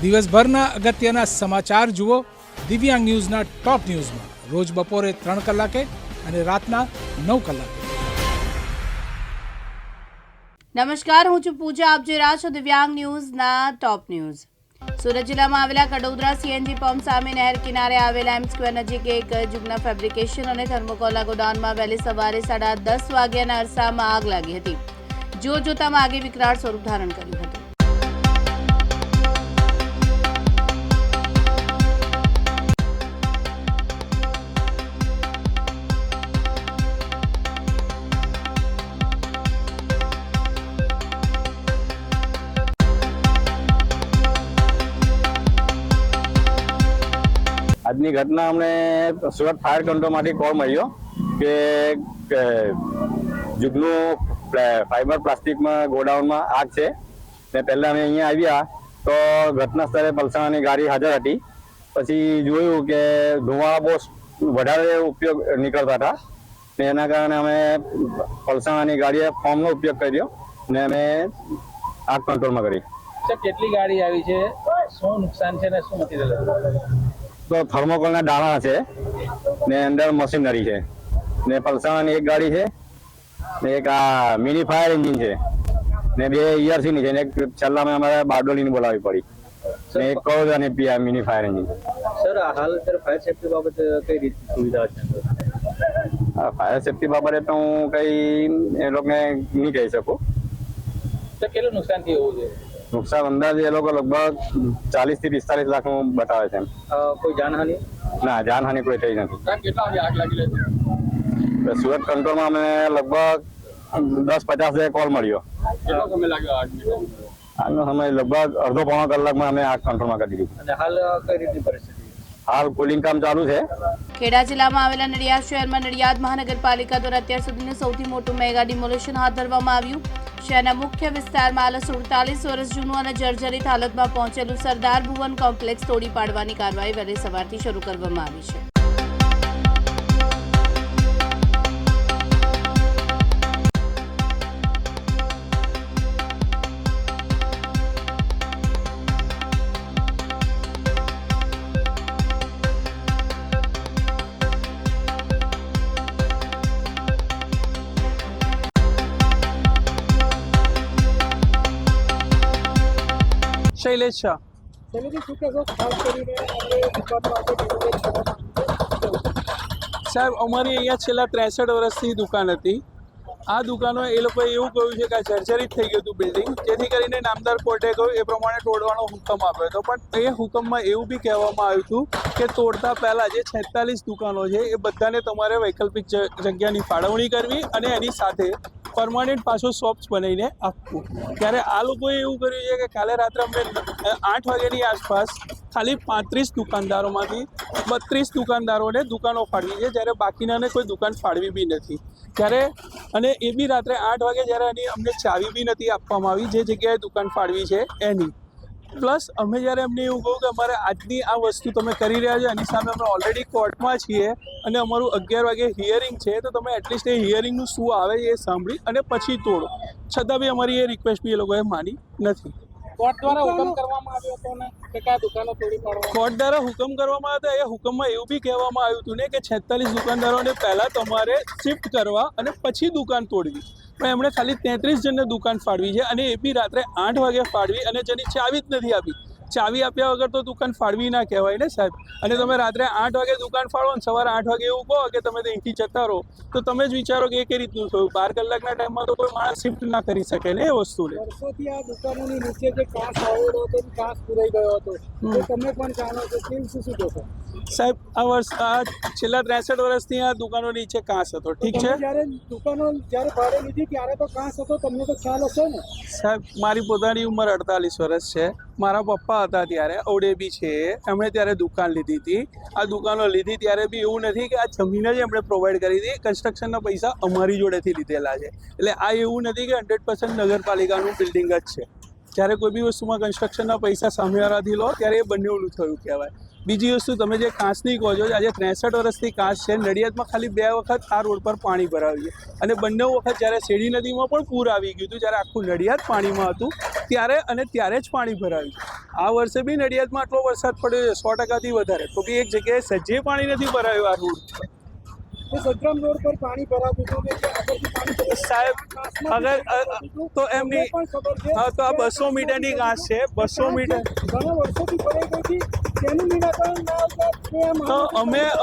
દિવસભરના અગત્યના સમાચાર જુઓ દિવ્યાંગ ન્યૂઝના ટોપ ન્યૂઝમાં રોજ બપોરે 3 કલાકે અને રાતના 9 કલાકે. નમસ્કાર, હું છું પૂજા. આપ જોઈ રહ્યા છો દિવ્યાંગ ન્યૂઝના ટોપ ન્યૂઝ. સુરત જિલ્લામાં આવેલા કડોદરા સીએનજી પંપ સામે નહેર કિનારે આવેલા એમ સ્ક્વેર નજીક એક જુગના ફેબ્રિકેશન અને થર્મોકોલના ગોડાઉનમાં વહેલી સવારે 10:30 વાગ્યાના અરસામાં આગ લાગી હતી. જોતામાં આગે વિકરાળ સ્વરૂપ ધારણ કર્યું હતું. આજની ઘટના અમને સુરત ફાયર કંટ્રોલમાંથી કોલ મળ્યો કે જુગનું ફાઈબર પ્લાસ્ટિકમાં ગોડાઉનમાં આગ છે ને પહેલાં અમે અહીંયા આવ્યા તો ઘટના સ્થળે પલસાણાની ગાડી હાજર હતી. પછી જોયું કે ધુમાડા બહુ વધારે ઉપયોગ નીકળતા હતા ને એના કારણે અમે પલસાણાની ગાડીએ ફોર્મનો ઉપયોગ કર્યો ને અમે આગ કંટ્રોલમાં કરી. કેટલી ગાડી આવી છે, શું નુકસાન છે ને શું મટીરિયલ? તો થર્મોકોલના દાણા છે ને અંદર મશીનરી છે ને પલસાણાની એક ગાડી છે ને એક આ મિની ફાયર એન્જિન છે ને 2 ERCની છે ને એક છેલ્લામાં અમારે બારડોલીની બોલાવવી પડી ને એક કરોડ અને મિની ફાયર એન્જિન. સર હાલ ફાયર સેફ્ટી બાબતે કઈ રીતની સુવિધા છે? ફાયર સેફ્ટી બાબતે તો હું કઈ એ લોકોને નહીં કહી શકું. તો કેટલું નુકસાન થયું છે? નુકસાન અંદાજે એ લોકો લગભગ 40 થી 45 લાખનું બતાવે છે. કોઈ જાનહાનિ? ના, જાનહાનિ કોઈ થઈ નથી. કેટલા વાગે આગ લાગી હતી? સુરત કંટ્રોલમાં અમને લગભગ 10-50 કોલ મળ્યો. કેટલો સમય લાગ્યો આગનો સમય લગભગ અડધો-પોણો કલાકમાં અમે આગ કંટ્રોલમાં કરી દીધી. અને હાલ કઈ રીતની પરિસ્થિતિ? હાલ કુલિંગ કામ ચાલુ છે. ખેડા જિલ્લામાં આવેલા નડિયાદ શહેરમાં નડિયાદ મહાનગરપાલિકા દ્વારા અત્યાર સુધીનું સૌથી મોટું મેગા ડિમોલેશન હાથ ધરવામાં આવ્યું. શહેરના મુખ્ય વિસ્તારમાં 47 વર્ષ જૂનું અને જર્જરિત હાલતમાં પહોંચેલું સરદાર ભુવન કોમ્પ્લેક્સ તોડી પાડવાની કાર્યવાહી વહેલી સવારથી શરૂ કરવામાં આવી છે. શૈલેષ શાહ. સાહેબ, અમારી અહીંયા છેલ્લા 63 વર્ષથી દુકાન હતી. આ દુકાનો એ લોકોએ એવું કહ્યું છે કે આ જર્જરિત થઈ ગયું હતું બિલ્ડિંગ, જેથી કરીને નામદાર કોર્ટે કહ્યું એ પ્રમાણે તોડવાનો હુકમ આપ્યો હતો. પણ એ હુકમમાં એવું બી કહેવામાં આવ્યું હતું કે તોડતા પહેલાં જે 46 દુકાનો છે એ બધાને તમારે વૈકલ્પિક જગ્યાની ફાળવણી કરવી અને એની સાથે પરમાનન્ટ પાછો શોપ્સ બનાવીને આપવું. ત્યારે આ લોકોએ એવું કર્યું છે કે કાલે રાત્રે અમને 8 વાગ્યાની આસપાસ ખાલી 35 દુકાનદારોમાંથી 32 દુકાનદારોને દુકાનો ફાળવી છે, જ્યારે બાકીનાને કોઈ દુકાન ફાળવી બી નથી. ત્યારે અને એ બી રાત્રે 8 વાગે જ્યારે એની અમને ચાવી બી નથી આપવામાં આવી જે જગ્યાએ દુકાન ફાળવી છે એની. પ્લસ અમે જ્યારે અમને એવું કહ્યું કે અમારે આજની આ વસ્તુ તમે કરી રહ્યા છો એની સામે અમે ઓલરેડી કોર્ટમાં છીએ અને અમારું 11 વાગે હિયરિંગ છે, તો તમે એટલીસ્ટ એ હિયરિંગનું શું આવે એ સાંભળી અને પછી તોડો. છતાં બી અમારી એ રિક્વેસ્ટ બી એ લોકોએ માની નથી. કોર્ટ દ્વારા હુકમ કરવામાં આવ્યો હતો ને કે કયા દુકાનો તોડી પાડવા? કોર્ટ દ્વારા હુકમ કરવામાં આવ્યો હતો. એ હુકમમાં એવું બી કહેવામાં આવ્યું હતું ને કે 46 દુકાનદારોને પહેલાં તમારે શિફ્ટ કરવા અને પછી દુકાન તોડવી. પણ એમણે ખાલી 33 જણને દુકાન ફાળવી છે અને એ બી રાત્રે 8 વાગે ફાળવી અને જેની ચાવી જ નથી આપી. ચાવી આપ્યા વગર તો દુકાન ફાળવી ના કહેવાય ને સાહેબ. અને તમે રાત્રે 8 વાગે દુકાન ફાળવો ને સવારે 8 વાગે એવું કહો કે તમે અહીંથી જતા રહો, તો તમે જ વિચારો કે એ કઈ રીતનું થયું. 12 કલાકના ટાઈમમાં તો કોઈ માણસ શિફ્ટ ના કરી શકે ને એ વસ્તુને. વર્ષોથી આ દુકાનોની નીચે જે કાચ આવેલો હતો કાચ પુરાઈ ગયો હતો, તો તમે પણ જાણો છો કેમ શું કહેશો? સાહેબ, આ છેલ્લા 63 વર્ષથી આ દુકાનો નીચે કાચ હતો. ઠીક છે, દુકાનો જ્યારે ભાડે લીધી ત્યારે તો કાચ હતો, તમને તો ખ્યાલ હશે ને? સાહેબ, મારી પોતાની ઉંમર 48 વર્ષ છે. મારા પપ્પા હતા ત્યારે અવડે બી છે, એમણે ત્યારે દુકાન લીધી હતી. આ દુકાનો લીધી ત્યારે બી એવું નથી કે આ જમીન જ એમણે પ્રોવાઈડ કરી હતી. કન્સ્ટ્રક્શનના પૈસા અમારી જોડેથી લીધેલા છે. એટલે આ એવું નથી કે 100% નગરપાલિકાનું બિલ્ડિંગ જ છે. જ્યારે કોઈ બી વસ્તુમાં કન્સ્ટ્રક્શનના પૈસા સામેવાળાથી લો ત્યારે એ બંનેનું થયું કહેવાય. બીજી વસ્તુ, તમે જે કાચની કહો છો, આજે 63 વર્ષથી કાચ છે. નડિયાદમાં ખાલી 2 વખત આ રોડ પર પાણી ભરાવ્યું છે અને બંને વખત જ્યારે શેરડી નદીમાં પણ પૂર આવી ગયું હતું, જ્યારે આખું નડિયાદ પાણીમાં હતું, ત્યારે જ પાણી ભરાયું છે. આ વર્ષે બી નડિયાદમાં આટલો વરસાદ પડ્યો છે 100%થી વધારે, તો બી એક જગ્યાએ સજ્જે પાણી નથી ભરાયું આ રોડ પર. સત્રમ રોડ પર પાણી ભરાતું હતું ને આગળથી પાણી સાહેબ અગર તો એમની હા તો આ 200 મીટરની ઘાસ છે, 200 મીટર. ઘણા વર્ષોથી ભરાઈ ગઈ હતી, તેનું નિરાકરણ ના આવતા તો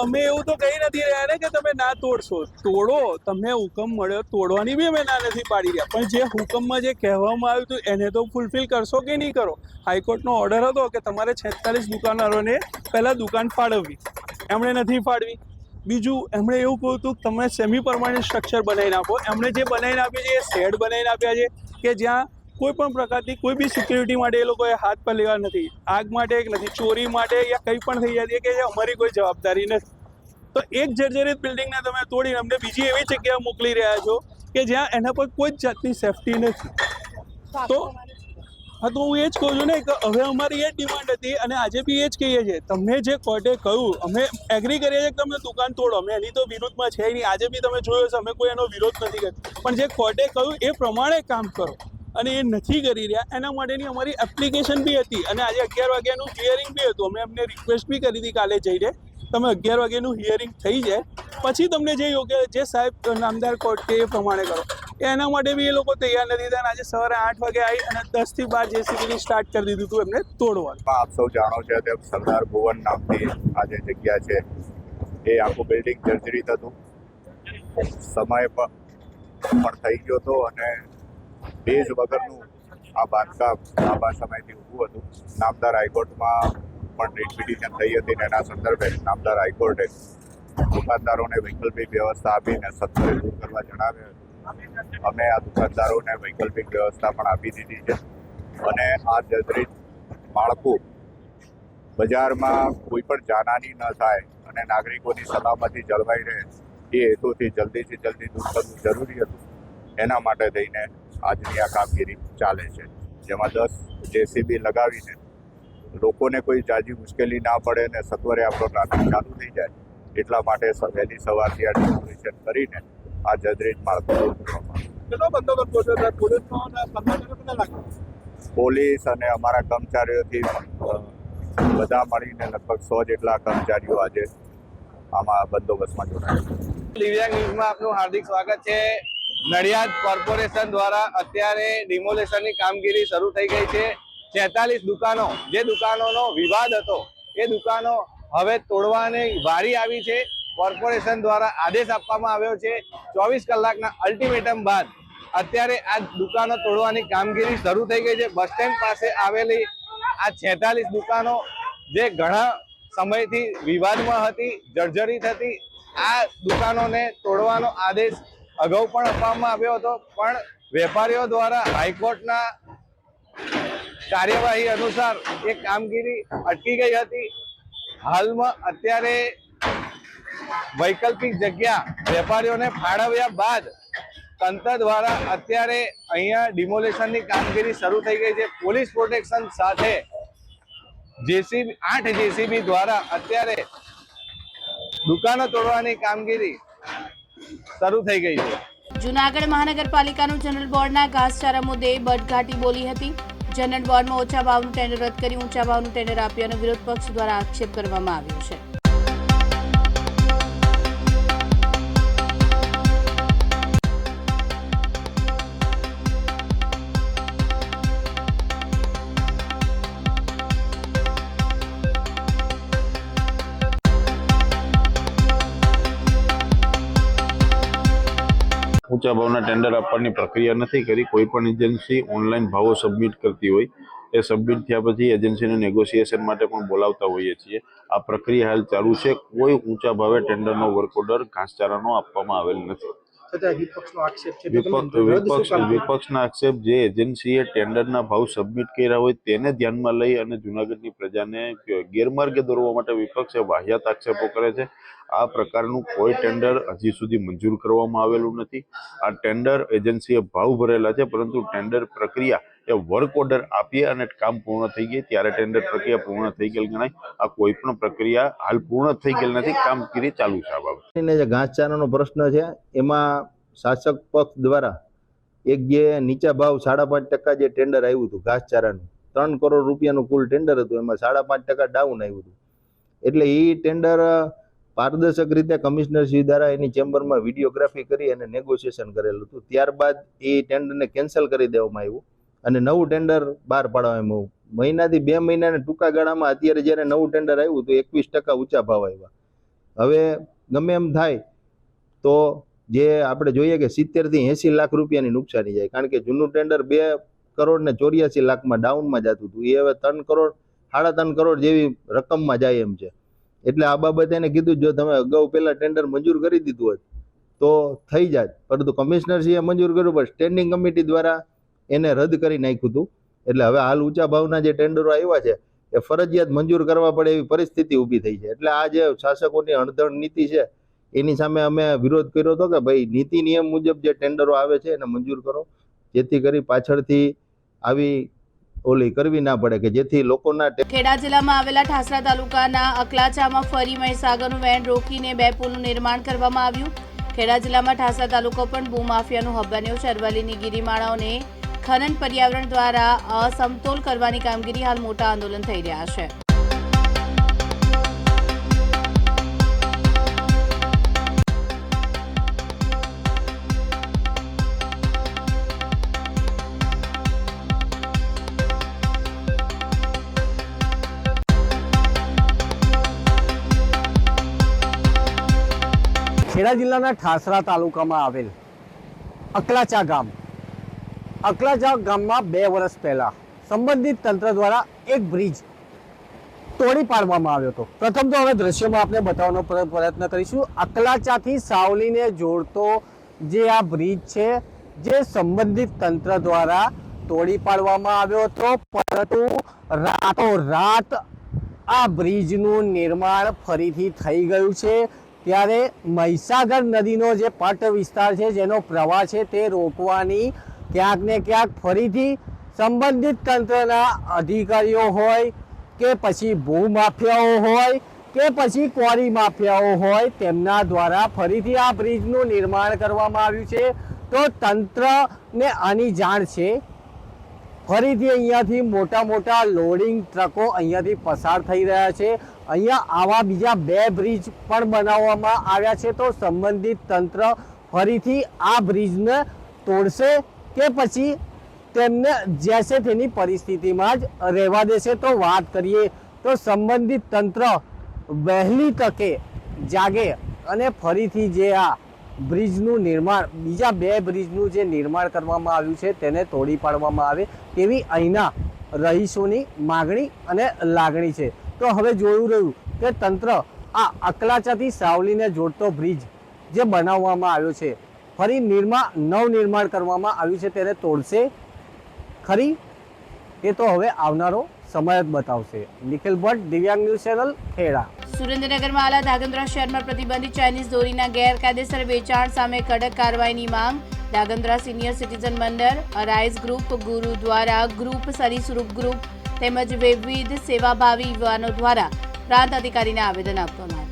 અમે એવું તો કહી નથી રહ્યા ને કે તમે ના તોડશો, તોડો, તમને હુકમ મળ્યો તોડવાની બી અમે ના નથી પાડી રહ્યા, પણ જે હુકમમાં જે કહેવામાં આવ્યું હતું એને તો ફૂલફિલ કરશો કે નહીં કરો. હાઈકોર્ટનો ઓર્ડર હતો કે તમારે 46 દુકાનદારોને પહેલાં દુકાન ફાળવવી, એમણે નથી ફાળવી. બીજું એમણે એવું કહ્યું હતું કે તમે સેમી પરમાનન્ટ સ્ટ્રક્ચર બનાવીને આપો. એમણે જે બનાવીને આપ્યું છે એ શેડ બનાવીને આપ્યા છે કે જ્યાં કોઈ પણ પ્રકારની કોઈ બી સિક્યુરિટી માટે એ લોકોએ હાથ પર લેવા નથી, આગ માટે નથી, ચોરી માટે યા કંઈ પણ થઈ જતી કે અમારી કોઈ જવાબદારી નથી. તો એક જર્જરિત બિલ્ડિંગને તમે તોડીને અમને બીજી એવી જગ્યાએ મોકલી રહ્યા છો કે જ્યાં એના પર કોઈ જ જાતની સેફટી નથી. તો હા તો હું એ જ કહું છું ને કે હવે અમારી એ જ ડિમાન્ડ હતી અને આજે બી એ જ કહીએ છીએ. તમને જે કોર્ટે કહ્યું અમે એગ્રી કરીએ છીએ કે તમે દુકાન તોડો, અમે એની તો વિરોધમાં છે નહીં. આજે બી તમે જોયો છે અમે કોઈ એનો વિરોધ નથી કર્યો, પણ જે કોર્ટે કહ્યું એ પ્રમાણે કામ કરો અને એ નથી કરી રહ્યા. એના માટેની અમારી એપ્લિકેશન બી હતી અને આજે 11 વાગ્યાનું હિયરિંગ બી હતું. અમે એમને રિક્વેસ્ટ બી કરી હતી કાલે જઈને તમે 11 વાગ્યાનું હિયરિંગ થઈ જાય પછી તમને જે યોગ્ય જે સાહેબ નામદાર કોર્ટ કે એ પ્રમાણે કરો. એના માટે બી એ લોકો તૈયાર નથી થયા. આજે સવારે 8 વાગે આવી અને 10 થી 12 જેસીબીની સ્ટાર્ટ કરી દીધું હતું એમને તોડવાનું. આપ સૌ જાણો છો તેમ સરદાર ભુવન નામની આ જે જગ્યા છે એ આખું બિલ્ડિંગ જર્જરિત હતું, સમય પણ થઈ ગયો હતો અને બેઝ વગરનું આ બાંધકામ લાંબા સમયથી ઊભું હતું. નામદાર હાઈકોર્ટમાં પણ રીટ પિટિશન થઈ હતી અને એના સંદર્ભે નામદાર હાઈકોર્ટે દુકાનદારોને વૈકલ્પિક વ્યવસ્થા આપીને સત્વરે દૂર કરવા જણાવ્યું. અમે આ દુકાનદારોને વૈકલ્પિક વ્યવસ્થા પણ આપી દીધી છે અને આ જર્જરિત માળખું બજારમાં કોઈ પણ જાનહાની ન થાય અને નાગરિકોની સલામતી જળવાઈ રહે એ હેતુથી જલ્દીથી જલ્દી દૂર કરવું જરૂરી હતું. એના માટે થઈને આજની આ કામગીરી ચાલે છે, જેમાં 10 જેસીબી લગાવીને લોકોને કોઈ જાજી મુશ્કેલી ના પડે અને સત્વરે આપણો ટ્રાફિક ચાલુ થઈ જાય એટલા માટે વહેલી સવારથી આ ડિમોલિશન કરીને આ જર્જરિત માળખું દૂર કરવામાં આવ્યું. પોલીસ અને અમારા કર્મચારીઓથી બધા મળીને લગભગ 100 જેટલા કર્મચારીઓ આજે આમાં બંદોબસ્તમાં જોડાયા. દિવ્યાંગ ન્યૂઝમાં આપનું હાર્દિક સ્વાગત છે. નડિયાદ કોર્પોરેશન દ્વારા અત્યારે ડિમોલેશનની કામગીરી શરૂ થઈ ગઈ છે. 46 દુકાનો, જે દુકાનોનો વિવાદ હતો એ દુકાનો હવે તોડવાની વારી આવી છે. કોર્પોરેશન દ્વારા આદેશ આપવામાં આવ્યો છે. 24 કલાકના અલ્ટિમેટમ બાદ અત્યારે આ દુકાનો તોડવાની કામગીરી શરૂ થઈ ગઈ છે. બસ સ્ટેન્ડ પાસે આવેલી આ 46 દુકાનો જે ઘણા સમયથી વિવાદમાં હતી, જર્જરિત હતી, આ દુકાનોને તોડવાનો આદેશ અગાઉ પણ આપવામાં આવ્યો હતો, પણ વેપારીઓ દ્વારા હાઈકોર્ટના કાર્યવાહી અનુસાર એ કામગીરી અટકી ગઈ હતી. હાલમાં અત્યારે વૈકલ્પિક જગ્યા વેપારીઓને ફાળવ્યા બાદ તંત્ર દ્વારા અત્યારે અહીંયા ડિમોલેશનની કામગીરી શરૂ થઈ ગઈ છે. પોલીસ પ્રોટેક્શન સાથે જેસીબી 8 જેસીબી દ્વારા અત્યારે દુકાનો તોડવાની કામગીરી શરૂ થઈ ગઈ છે. જૂનાગઢ મહાનગરપાલિકાનું જનરલ બોર્ડના ઘાસચારા મુદ્દે બટઘાટી બોલી હતી. જનરલ બોર્ડમાં ઓછા ભાવનું ટેન્ડર રદ કરી ઊંચા ભાવનું ટેન્ડર આપ્યાનો વિરોધ પક્ષ દ્વારા આક્ષેપ કરવામાં આવ્યો છે. ઊંચા ભાવના ટેન્ડર આપવાની પ્રક્રિયા નથી કરી. કોઈ પણ એજન્સી ઓનલાઈન ભાવો સબમિટ કરતી હોય એ સબમિટ થયા પછી એજન્સીને નેગોશિએશન માટે પણ બોલાવતા હોઈએ છીએ. આ પ્રક્રિયા હાલ ચાલુ છે. કોઈ ઊંચા ભાવે ટેન્ડરનો વર્ક ઓર્ડર ઘાસચારાનો આપવામાં આવેલ નથી. વિપક્ષના આક્ષેપ જે એજન્સીએ ટેન્ડરના ભાવ સબમિટ કર્યા હોય તેને ધ્યાનમાં લઈ અને જૂનાગઢની પ્રજાને ગેરમાર્ગે દોરવા માટે વિપક્ષે વાહિયાત આક્ષેપો કરે છે. આ પ્રકારનું કોઈ ટેન્ડર હજી સુધી મંજૂર કરવામાં આવેલું નથી. આ ટેન્ડર એજન્સીએ ભાવ ભરેલા છે, પરંતુ ટેન્ડર પ્રક્રિયા એ વર્ક ઓર્ડર આપીએ અને કામ પૂર્ણ થઈ ગઈ ત્યારે ટેન્ડર પ્રક્રિયા પૂર્ણ થઈ ગયેલ ગણાય. આ કોઈ પણ પ્રક્રિયા હાલ પૂર્ણ થઈ ગયેલ નથી. કામગીરી ચાલુ છે. આ બાબતે જે ઘાસચારાનો પ્રશ્ન છે એમાં શાસક પક્ષ દ્વારા એક જે નીચા ભાવ 5.5% જે ટેન્ડર આવ્યું હતું ઘાસચારાનું, 3 કરોડ રૂપિયાનું કુલ ટેન્ડર હતું, એમાં 5.5% ડાઉન આવ્યું હતું. એટલે એ ટેન્ડર પારદર્શક રીતે કમિશનરશ્રી દ્વારા એની ચેમ્બરમાં વિડીયોગ્રાફી કરી અને નેગોશિએશન કરેલું હતું. ત્યારબાદ એ ટેન્ડરને કેન્સલ કરી દેવામાં આવ્યું અને નવું ટેન્ડર બહાર પાડવામાં આવ્યું. મહિનાથી 2 મહિનાના ટૂંકા ગાળામાં અત્યારે જ્યારે નવું ટેન્ડર આવ્યું તો 21% ઊંચા ભાવ આવ્યા. હવે ગમે એમ થાય તો જે આપણે જોઈએ કે 70 થી 80 લાખ રૂપિયાની નુકસાની જાય, કારણ કે જૂનું ટેન્ડર 2 કરોડ ને 84 લાખમાં ડાઉનમાં જતું હતું, એ હવે 3 કરોડ 3.5 કરોડ જેવી રકમમાં જાય એમ છે. એટલે આ બાબતે એને કીધું જો તમે અગાઉ પહેલા ટેન્ડર મંજૂર કરી દીધું હોત તો થઈ જાય, પરંતુ કમિશનરશ્રીએ મંજૂર કર્યું પણ સ્ટેન્ડિંગ કમિટી દ્વારા એને રદ કરી નાખ્યું હતું. એટલે હવે હાલ ઊંચા ભાવના જે ટેન્ડરો આવ્યા છે એ ફરજિયાત મંજૂર કરવા પડે એવી પરિસ્થિતિ ઊભી થઈ છે. એટલે આ જે શાસકોની અણધણ નીતિ છે એની સામે અમે વિરોધ કર્યો હતો કે ભાઈ નીતિ નિયમ મુજબ જે ટેન્ડરો આવે છે એને મંજૂર કરો, જેથી કરી પાછળથી આવી ઓલી કરવી ના પડે કે જેથી લોકોના. ખેડા જિલ્લામાં આવેલા ઠાસરા તાલુકાના અકલાચામાં ફરી મહીસાગરનું વેન રોકીને 2 પુલનું નિર્માણ કરવામાં આવ્યું. ખેડા જિલ્લામાં ઠાસરા તાલુકો પણ ભૂમાફિયાનું હબ બન્યો છે. અરવલ્લીની ગિરિમાળાઓને ખનન પર્યાવરણ દ્વારા અસમતોલ કરવાની કામગીરી હાલ મોટા આંદોલન થઈ રહ્યા છે. ખેડા જિલ્લાના ઠાસરા તાલુકામાં આવેલ અકલાચા ગામ, અકલાચા ગામમાં 2 વર્ષ પહેલા સંબંધિત તંત્ર દ્વારા એક બ્રિજ તોડી પાડવામાં આવ્યો હતો. પ્રથમ તો હવે દ્રશ્યમાં આપણે બતાવવાનો પ્રયત્ન કરીશું. અકલાચાથી સાવલીને જોડતો જે આ બ્રિજ છે જે સંબંધિત તંત્ર દ્વારા તોડી પાડવામાં આવ્યો હતો, પરંતુ રાતોરાત આ બ્રિજનું નિર્માણ ફરીથી થઈ ગયું છે. ત્યારે મહીસાગર નદીનો જે પટ વિસ્તાર છે જેનો પ્રવાહ છે તે રોકવાની ક્યાંક ને ક્યાંક ફરીથી સંબંધિત તંત્રના અધિકારીઓ હોય કે પછી ભૂમાફિયાઓ હોય કે પછી ક્વોરી માફિયાઓ હોય તેમના દ્વારા ફરીથી આ બ્રિજનું નિર્માણ કરવામાં આવ્યું છે. તો તંત્રને આની જાણ છે. ફરીથી અહીંયાથી મોટા લોડિંગ ટ્રકો અહીંયાથી પસાર થઈ રહ્યા છે. અહીંયા આવા બીજા 2 બ્રિજ પણ બનાવવામાં આવ્યા છે. તો સંબંધિત તંત્ર ફરીથી આ બ્રિજને તોડશે કે પછી તેમને જેસે તેની પરિસ્થિતિમાં જ રહેવા દેશે? તો વાત કરીએ તો સંબંધિત તંત્ર વહેલી તકે જાગે અને ફરીથી જે આ બ્રિજનું નિર્માણ, બીજા 2 બ્રિજનું જે નિર્માણ કરવામાં આવ્યું છે તેને તોડી પાડવામાં આવે તેવી અહીંના રહીશોની માગણી અને લાગણી છે. તો હવે જોયું રહ્યું કે તંત્ર આ અકલાચાથી સાવલીને જોડતો બ્રિજ જે બનાવવામાં આવ્યો છે, ફરી નવનિર્માણ કરવામાં આવ્યું છે, તેને તોડશે ખરી? એ તો હવે આવનારો સમય જ બતાવશે. નિખિલ ભટ્ટ, દિવ્યાંગ ન્યૂઝ ચેનલ, ખેડા. સુરેન્દ્રનગરમાં આવેલા ધાગંદ્રા શહેરમાં પ્રતિબંધિત ચાઇનીઝ દોરીના ગેરકાયદેસર વેચાણ સામે કડક કાર્યવાહીની માંગ. ધાગંદ્રા સિનિયર સિટીઝન મંડળ, અરાઇઝ ગ્રુપ, ગુરુ દ્વારા ગ્રુપ, સરીસૃપ ગ્રુપ તેમજ વિવિધ સેવાભાવી યુવાનો દ્વારા પ્રાંત અધિકારીને આવેદન આપવામાં આવ્યું.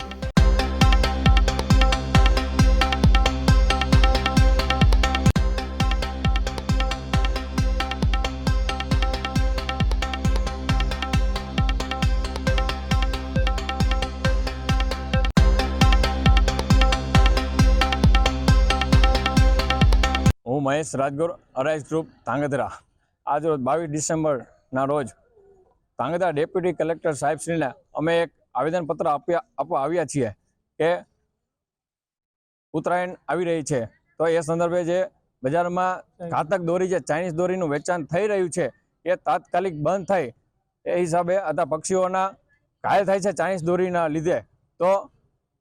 હું મહેશ રાજગોર, અરાઇઝ ગ્રુપ, ધાંગધ્રા. આજ રોજ 22 ડિસેમ્બરના રોજ ધાંગધ્રા ડેપ્યુટી કલેક્ટર સાહેબશ્રીને અમે એક આવેદનપત્ર આપવા આવ્યા છીએ કે ઉત્તરાયણ આવી રહી છે, તો એ સંદર્ભે જે બજારમાં ઘાતક દોરી, જે ચાઇનીઝ દોરીનું વેચાણ થઈ રહ્યું છે એ તાત્કાલિક બંધ થાય એ હિસાબે આતા પક્ષીઓના ઘાયલ થાય છે ચાઇનીઝ દોરીના લીધે. તો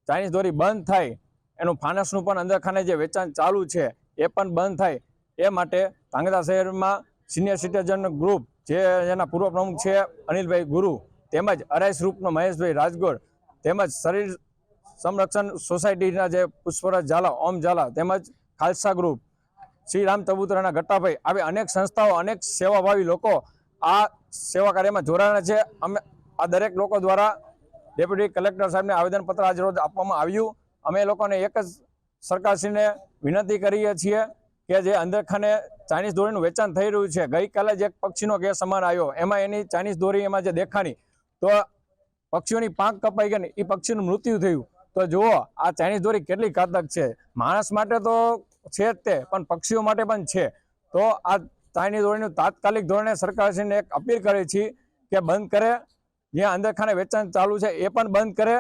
ચાઇનીઝ દોરી બંધ થાય, એનું ફાનસનું પણ અંદરખાને જે વેચાણ ચાલુ છે એ પણ બંધ થાય એ માટે ધાંગધ્રા શહેરમાં સિનિયર સિટીઝન ગ્રુપ, જે એના પૂર્વ પ્રમુખ છે અનિલભાઈ ગુરુ, તેમજ અરાઇઝ ગ્રુપનો મહેશભાઈ રાજગોર, તેમજ શરીર સંરક્ષણ સોસાયટીના જે પુષ્પરાજ ઝાલા, ઓમ ઝાલા, તેમજ ખાલસા ગ્રુપ, શ્રી રામ ચબુતરાના ગટ્ટાભાઈ, આવી અનેક સંસ્થાઓ, અનેક સેવાભાવી લોકો આ સેવા કાર્યમાં જોડાયા છે. અમે આ દરેક લોકો દ્વારા ડેપ્યુટી કલેક્ટર સાહેબને આવેદનપત્ર આજ રોજ આપવામાં આવ્યું. અમે લોકોને એક જ સરકારશ્રીને વિનંતી કરીએ છીએ કે જે અંદરખાને ચાઇનીઝ દોરીનું વેચાણ થઈ રહ્યું છે. ગઈકાલે જ એક પક્ષીનો કેસ અમારે આવ્યો, એમાં એની ચાઇનીઝ દોરી એમાં જે દેખાણી તો પક્ષીઓની પાંખ કપાઈ ગઈ ને એ પક્ષીનું મૃત્યુ થયું. તો જુઓ આ ચાઇનીઝ દોરી કેટલી ઘાતક છે. માણસ માટે તો છે જ તે, પણ પક્ષીઓ માટે પણ છે. તો આ ચાઇનીઝ દોરીનું તાત્કાલિક ધોરણે સરકારશ્રીને એક અપીલ કરી છે કે બંધ કરે, જ્યાં અંદરખાને વેચાણ ચાલુ છે એ પણ બંધ કરે,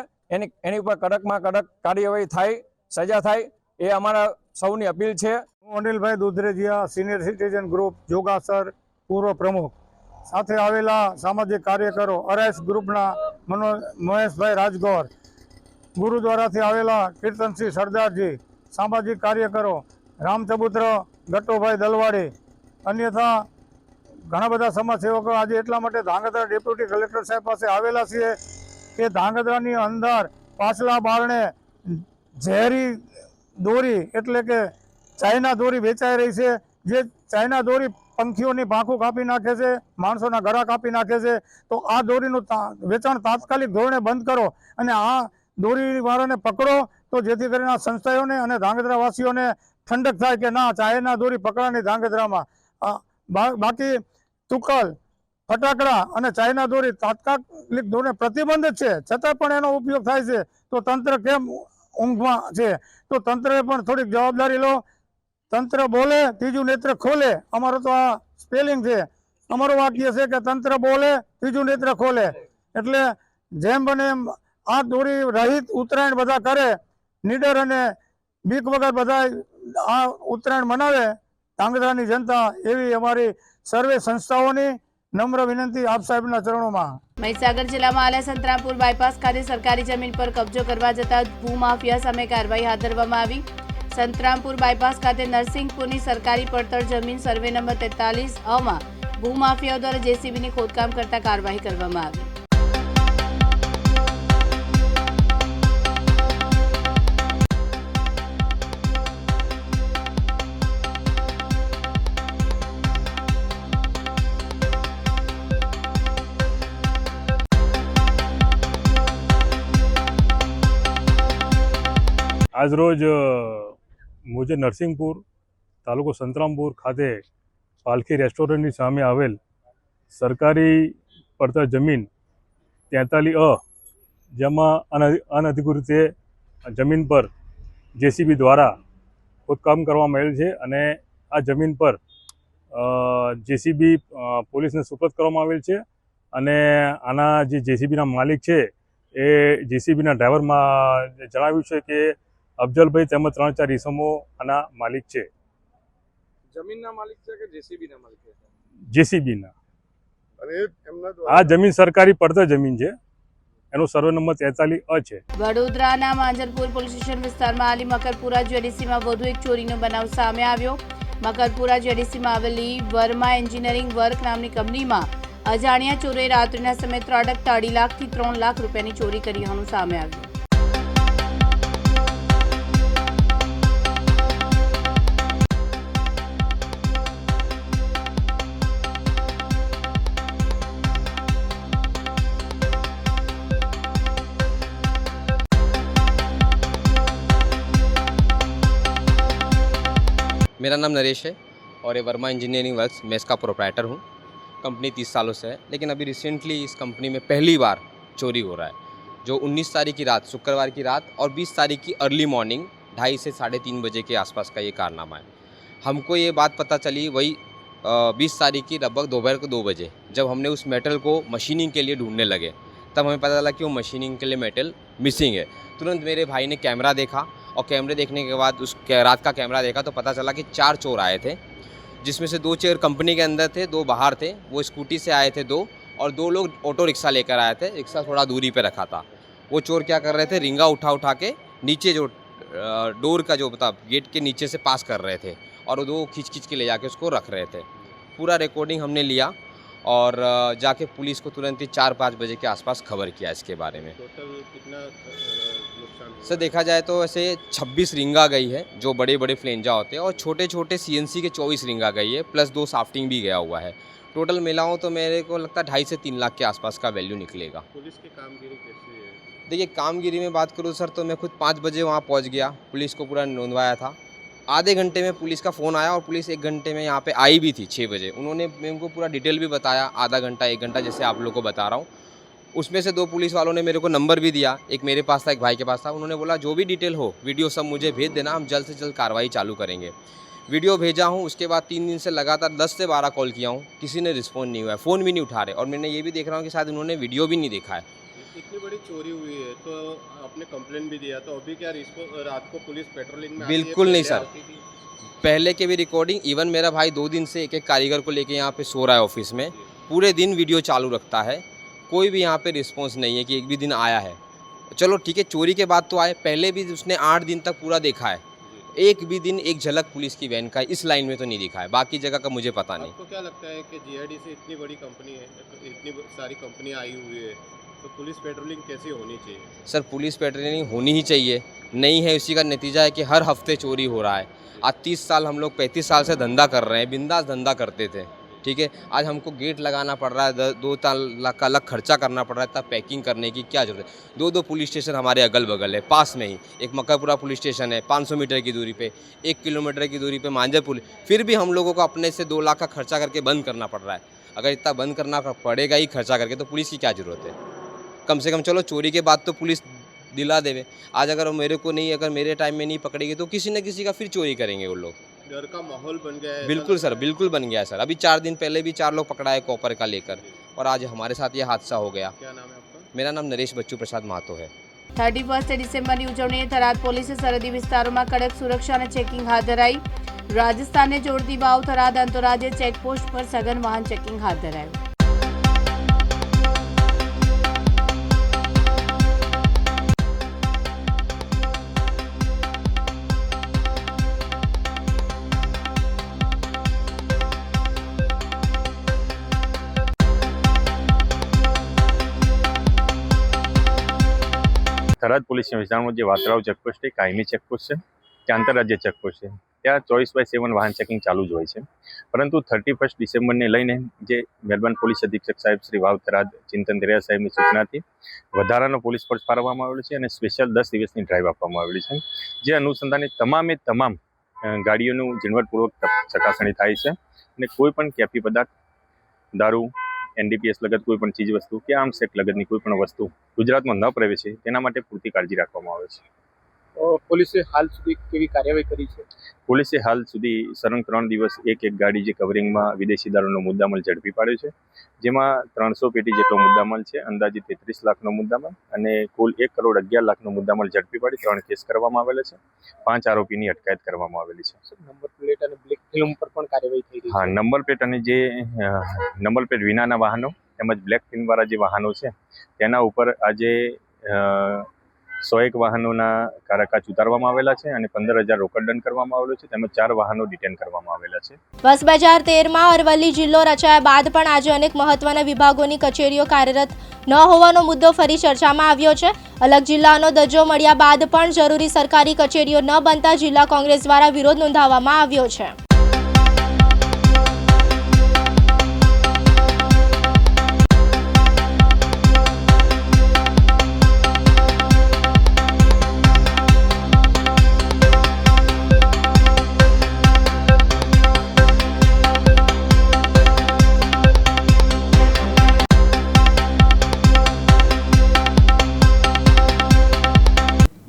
એની ઉપર કડકમાં કડક કાર્યવાહી થાય, સજા થાય, એ અમારા સૌની અપીલ છે. હું અનિલભાઈ દુધરેજિયા, સિનિયર સિટીઝન ગ્રુપ જોગાસર પૂર્વ પ્રમુખ, સાથે આવેલા સામાજિક કાર્યકરો અરાઈસ ગ્રુપના મહેશભાઈ રાજગોર, ગુરુદ્વારાથી આવેલા કીર્તનસિંહ સરદારજી, સામાજિક કાર્યકરો રામચબુત્ર ગટ્ટુભાઈ દલવાડી, અન્યથા ઘણા બધા સમાજસેવકો આજે એટલા માટે ધાંગધ્રા ડેપ્યુટી કલેક્ટર સાહેબ પાસે આવેલા છીએ કે ધાંગધ્રાની અંદર પાછલા બારણે ઝેરી દોરી એટલે કે ચાઇના દોરી વેચાઈ રહી છે. જે ચાઇના દોરી પંખીઓની પાંખો કાપી નાખે છે, માણસોના ગળા કાપી નાખે છે. તો આ દોરીનું વેચાણ તાત્કાલિક ધોરણે બંધ કરો અને આ દોરીવાળાને પકડો, તો જેથી કરીને આ સંસ્થાઓને અને ધાંગધ્રાવાસીઓને ઠંડક થાય કે ના, ચાઇના દોરી પકડાની ધાંગધ્રામાં. બાકી તુક્કલ, ફટાકડા અને ચાઇના દોરી તાત્કાલિક ધોરણે પ્રતિબંધિત છે, છતાં પણ એનો ઉપયોગ થાય છે. તો તંત્ર કેમ ઊંઘમાં છે? તો તંત્રએ પણ થોડીક જવાબદારી લો. તંત્ર બોલે ત્રીજું નેત્ર ખોલે, અમારું તો આ સ્પેલિંગ છે. અમારું વાક્ય છે કે તંત્ર બોલે ત્રીજું નેત્ર ખોલે. એટલે જેમ બને એમ આ દોરી રહિત ઉત્તરાયણ બધા કરે, નીડર અને બીક વગર બધા આ ઉત્તરાયણ મનાવે ધાંગધ્રાની જનતા, એવી અમારી સર્વે સંસ્થાઓની નમ્ર વિનંતી આપ સાહેબના ચરણોમાં. મહીસાગર જિલ્લામાં આવેલા સંતરામપુર બાયપાસ ખાતે સરકારી જમીન પર કબજો કરવા જતા ભૂમાફિયા સામે કાર્યવાહી હાથ ધરવામાં આવી. સંતરામપુર બાયપાસ ખાતે નરસિંહપુરની સરકારી પડતર જમીન સર્વે નંબર 43 માં ભૂમાફિયાઓ દ્વારા જેસીબીની ખોદકામ કરતા કાર્યવાહી કરવામાં આવી. આજરોજ મુજે નરસિંહપુર તાલુકો સંતરામપુર ખાતે પાલખી રેસ્ટોરન્ટની સામે આવેલ સરકારી પડતર જમીન 43A, જેમાં અનધિકૃત રીતે જમીન પર જેસીબી દ્વારા ખોદકામ કરવામાં આવેલ છે અને આ જમીન પર જેસીબી પોલીસને સુપરત કરવામાં આવેલ છે. અને આના જે જેસીબીના માલિક છે એ જેસીબીના ડ્રાઈવરમાં જણાવ્યું છે કે અફજલભાઈ તેમજ 3-4 ઈસમો આના માલિક છે. જમીનના માલિક છે કે જેસીબીના માલિક છે? જેસીબીના. અને આ જમીન સરકારી પડતર જમીન છે, એનો સર્વે નંબર 43A છે. વડોદરાના માંજરપુર પોલીસ સ્ટેશન વિસ્તારમાં આવેલી મકરપુરા જ્વેલરીમાં વધુ એક ચોરીનો બનાવ સામે આવ્યો. મકરપુરા જ્વેલરીમાં આવેલી વર્મા એન્જિનિયરિંગ વર્ક નામની કંપનીમાં અજાણ્યા ચોરોએ રાત્રિના સમયે 2.5 લાખથી 3 લાખ રૂપિયાની ચોરી કરી હોવાનું સામે આવ્યું. मेरा नाम नरेश है और ये वर्मा इंजीनियरिंग वर्क्स मैं इसका प्रोप्राइटर हूँ. कंपनी 30 सालों से है, लेकिन अभी रिसेंटली इस कंपनी में पहली बार चोरी हो रहा है. जो 19 तारीख की रात, शुक्रवार की रात और 20 तारीख की अर्ली मॉर्निंग 2:30 से 3:30 बजे के आसपास का ये कारनामा है. हमको ये बात पता चली वही 20 तारीख की लगभग दोपहर को 2 बजे, जब हमने उस मेटल को मशीनिंग के लिए ढूंढने लगे, तब हमें पता चला कि वो मशीनिंग के लिए मेटल मिसिंग है. तुरंत मेरे भाई ने कैमरा देखा और कैमरे देखने के बाद उस रात का कैमरा देखा तो पता चला कि 4 चोर आए थे, जिसमें से 2 चोर कंपनी के अंदर थे, 2 बाहर थे. वो स्कूटी से आए थे 2 और 2 लोग ऑटो रिक्शा लेकर आए थे. रिक्शा थोड़ा दूरी पे रखा था. वो चोर क्या कर रहे थे, रिंगा उठा के नीचे जो डोर का जो मतलब गेट के नीचे से पास कर रहे थे और वो 2 खींच के ले जाके उसको रख रहे थे. पूरा रिकॉर्डिंग हमने लिया और जाके पुलिस को तुरंत ही 4-5 बजे के आसपास खबर किया इसके बारे में. टोटल कितना नुकसान? सर देखा जाए तो ऐसे 26 रिंगा गई है जो बड़े बड़े फ्लेंजा होते हैं, और छोटे छोटे CNC के 24 रिंगा गई है, प्लस 2 साफ्टिंग भी गया हुआ है. टोटल मिलाऊँ तो मेरे को लगता है 2.5 से 3 लाख के आसपास का वैल्यू निकलेगा. पुलिस की कामगिरी कैसी है? देखिए कामगिरी में बात करूँ सर तो मैं खुद 5 बजे वहाँ पहुँच गया, पुलिस को पूरा नोंदवाया था आधे घंटे में पुलिस का फ़ोन आया और पुलिस 1 घंटे में यहाँ पे आई भी थी 6 बजे। उन्होंने मेरे को पूरा डिटेल भी बताया, आधा घंटा 1 घंटा जैसे आप लोगों को बता रहा हूँ। उसमें से 2 पुलिस वालों ने मेरे को नंबर भी दिया, एक मेरे पास था, एक भाई के पास था। उन्होंने बोला जो भी डिटेल हो, वीडियो सब मुझे भेज देना, हम जल्द से जल्द कार्रवाई चालू करेंगे। वीडियो भेजा हूँ, उसके बाद 3 दिन से लगातार 10 से 12 कॉल किया हूँ, किसी ने रिस्पॉन्ड नहीं हुआ है, फ़ोन भी नहीं उठा रहे। और मैंने ये भी देख रहा हूँ कि शायद उन्होंने वीडियो भी नहीं देखा है। इतनी बड़ी चोरी हुई है तो आपने कंप्लेंट भी दिया, तो अभी क्या रात को पुलिस पेट्रोलिंग में बिल्कुल नहीं सर, पहले के भी रिकॉर्डिंग, इवन मेरा भाई 2 दिन से एक कारीगर को लेके यहाँ पे सो रहा है ऑफिस में, पूरे दिन वीडियो चालू रखता है, कोई भी यहाँ पे रिस्पॉन्स नहीं है कि एक भी दिन आया है। चलो ठीक है, चोरी के बाद तो आए, पहले भी उसने 8 दिन तक पूरा देखा है, एक भी दिन एक झलक पुलिस की वैन का इस लाइन में तो नहीं दिखा है, बाकी जगह का मुझे पता नहीं। आपको क्या लगता है कि जीआईडीसी इतनी बड़ी कंपनी है, इतनी सारी कंपनी आई हुई है, तो पुलिस पेट्रोलिंग कैसी होनी चाहिए? सर पुलिस पेट्रोलिंग होनी ही चाहिए, नहीं है उसी का नतीजा है कि हर हफ्ते चोरी हो रहा है। आज 30 साल हम लोग 35 साल से धंधा कर रहे हैं, बिंदास धंधा करते थे, ठीक है। आज हमको गेट लगाना पड़ रहा है, 2 लाख का अलग खर्चा करना पड़ रहा है, तब पैकिंग करने की क्या जरूरत है। 2 पुलिस स्टेशन हमारे अगल बगल है, पास में ही एक मक्कापुरा पुलिस स्टेशन है 500 मीटर की दूरी पे, 1 किलोमीटर की दूरी पे मांझर पुलिस, फिर भी हम लोगों को अपने से 2 लाख का खर्चा करके बंद करना पड़ रहा है। अगर इतना बंद करना पड़ेगा ही खर्चा करके, तो पुलिस की क्या ज़रूरत है? कम से कम चलो चोरी के बाद तो पुलिस दिला देवे। आज अगर मेरे को नहीं, अगर मेरे टाइम में नहीं पकड़ेगी तो किसी न किसी का फिर चोरी करेंगे वो लोग। डर का माहौल बन गया है। बिल्कुल सर, बिल्कुल बन गया है सर। अभी 4 दिन पहले भी 4 लोग पकड़ाए कॉपर का लेकर, और आज हमारे साथ ये हादसा हो गया। क्या नाम है आपका? मेरा नाम नरेश बच्चू प्रसाद महतो है। 31 ડિસેમ્બરની ઉજવણીએ થરાદ પોલીસે સરહદી વિસ્તારોમાં કડક સુરક્ષા અને ચેકિંગ હાથ ધરાઈ। રાજસ્થાનને જોડતી વાવ થરાદ આંતરરાજ્ય ચેકપોસ્ટ પર સઘન વાહન ચેકિંગ હાથ ધરાયું। થરાદ પોલીસના વિસ્તારમાં જે વાતરાવ ચેકપોસ્ટ છે કાયમી ચેકપોસ્ટ છે, કે આંતરરાજ્ય ચેકપોસ્ટ છે, ત્યાં 24/7 વાહન ચેકિંગ ચાલુ જ હોય છે। પરંતુ 31 ડિસેમ્બરને લઈને જે મહેરબાન પોલીસ અધિક્ષક સાહેબ શ્રી વાવ થરાદ ચિંતન દરિયા સાહેબની સૂચનાથી વધારાનો પોલીસ ફોર્સ ફાળવવામાં આવેલો છે અને સ્પેશિયલ 10 દિવસની ડ્રાઈવ આપવામાં આવેલી છે, જે અનુસંધાને તમામ ગાડીઓનું ઝીણવટપૂર્વક ચકાસણી થાય છે અને કોઈ પણ કેફી પદાર્થ, દારૂ, NDPS લગત કોઈ પણ ચીજ વસ્તુ કે આર્મ્સ એક્ટ લગતની કોઈ પણ વસ્તુ ગુજરાતમાં ન પ્રવેશે તેના માટે પૂરતી કાળજી રાખવામાં આવે છે। પોલીસે હાલ સુધી કેવી કાર્યવાહી કરી છે? પોલીસે હાલ સુધી સળંગ 3 દિવસ એક ગાડી જે કવરિંગમાં વિદેશી દારૂનો મુદ્દામાલ ઝડપી પાડ્યો છે, જેમાં 300 પેટી જેટલો મુદ્દામાલ છે, અંદાજિત 33 લાખનો મુદ્દામાલ અને કુલ 1 કરોડ 11 લાખનો મુદ્દામાલ ઝડપી પાડી 3 કેસ કરવામાં આવેલા છે, 5 આરોપીની અટકાયત કરવામાં આવેલી છે। નંબર પ્લેટ અને બ્લેક ફિલ્મ પર પણ કાર્યવાહી થઈ રહી છે। હા, નંબર પ્લેટ અને જે નંબર પ્લેટ વિનાના વાહનો તેમજ બ્લેક ફિલ્મવાળા જે વાહનો છે તેના ઉપર આજે 101 વાહનોના કારાકાચ ઉતારવામાં આવેલા છે અને 15,000 રોકડ દંડ કરવામાં આવેલો છે, તેમજ 4 વાહનો ડિટેન કરવામાં આવેલા છે। વર્ષ 2013માં અરવલ્લી જિલ્લો રચાયા બાદ પણ આજે અનેક મહત્વના વિભાગોની કચેરીઓ કાર્યરત ન હોવાનો મુદ્દો ફરી ચર્ચામાં આવ્યો છે। અલગ જિલ્લાનો દરજ્જો મળ્યા બાદ પણ જરૂરી સરકારી કચેરીઓ ન બનતા જિલ્લા કોંગ્રેસ દ્વારા વિરોધ નોંધાવવામાં આવ્યો છે।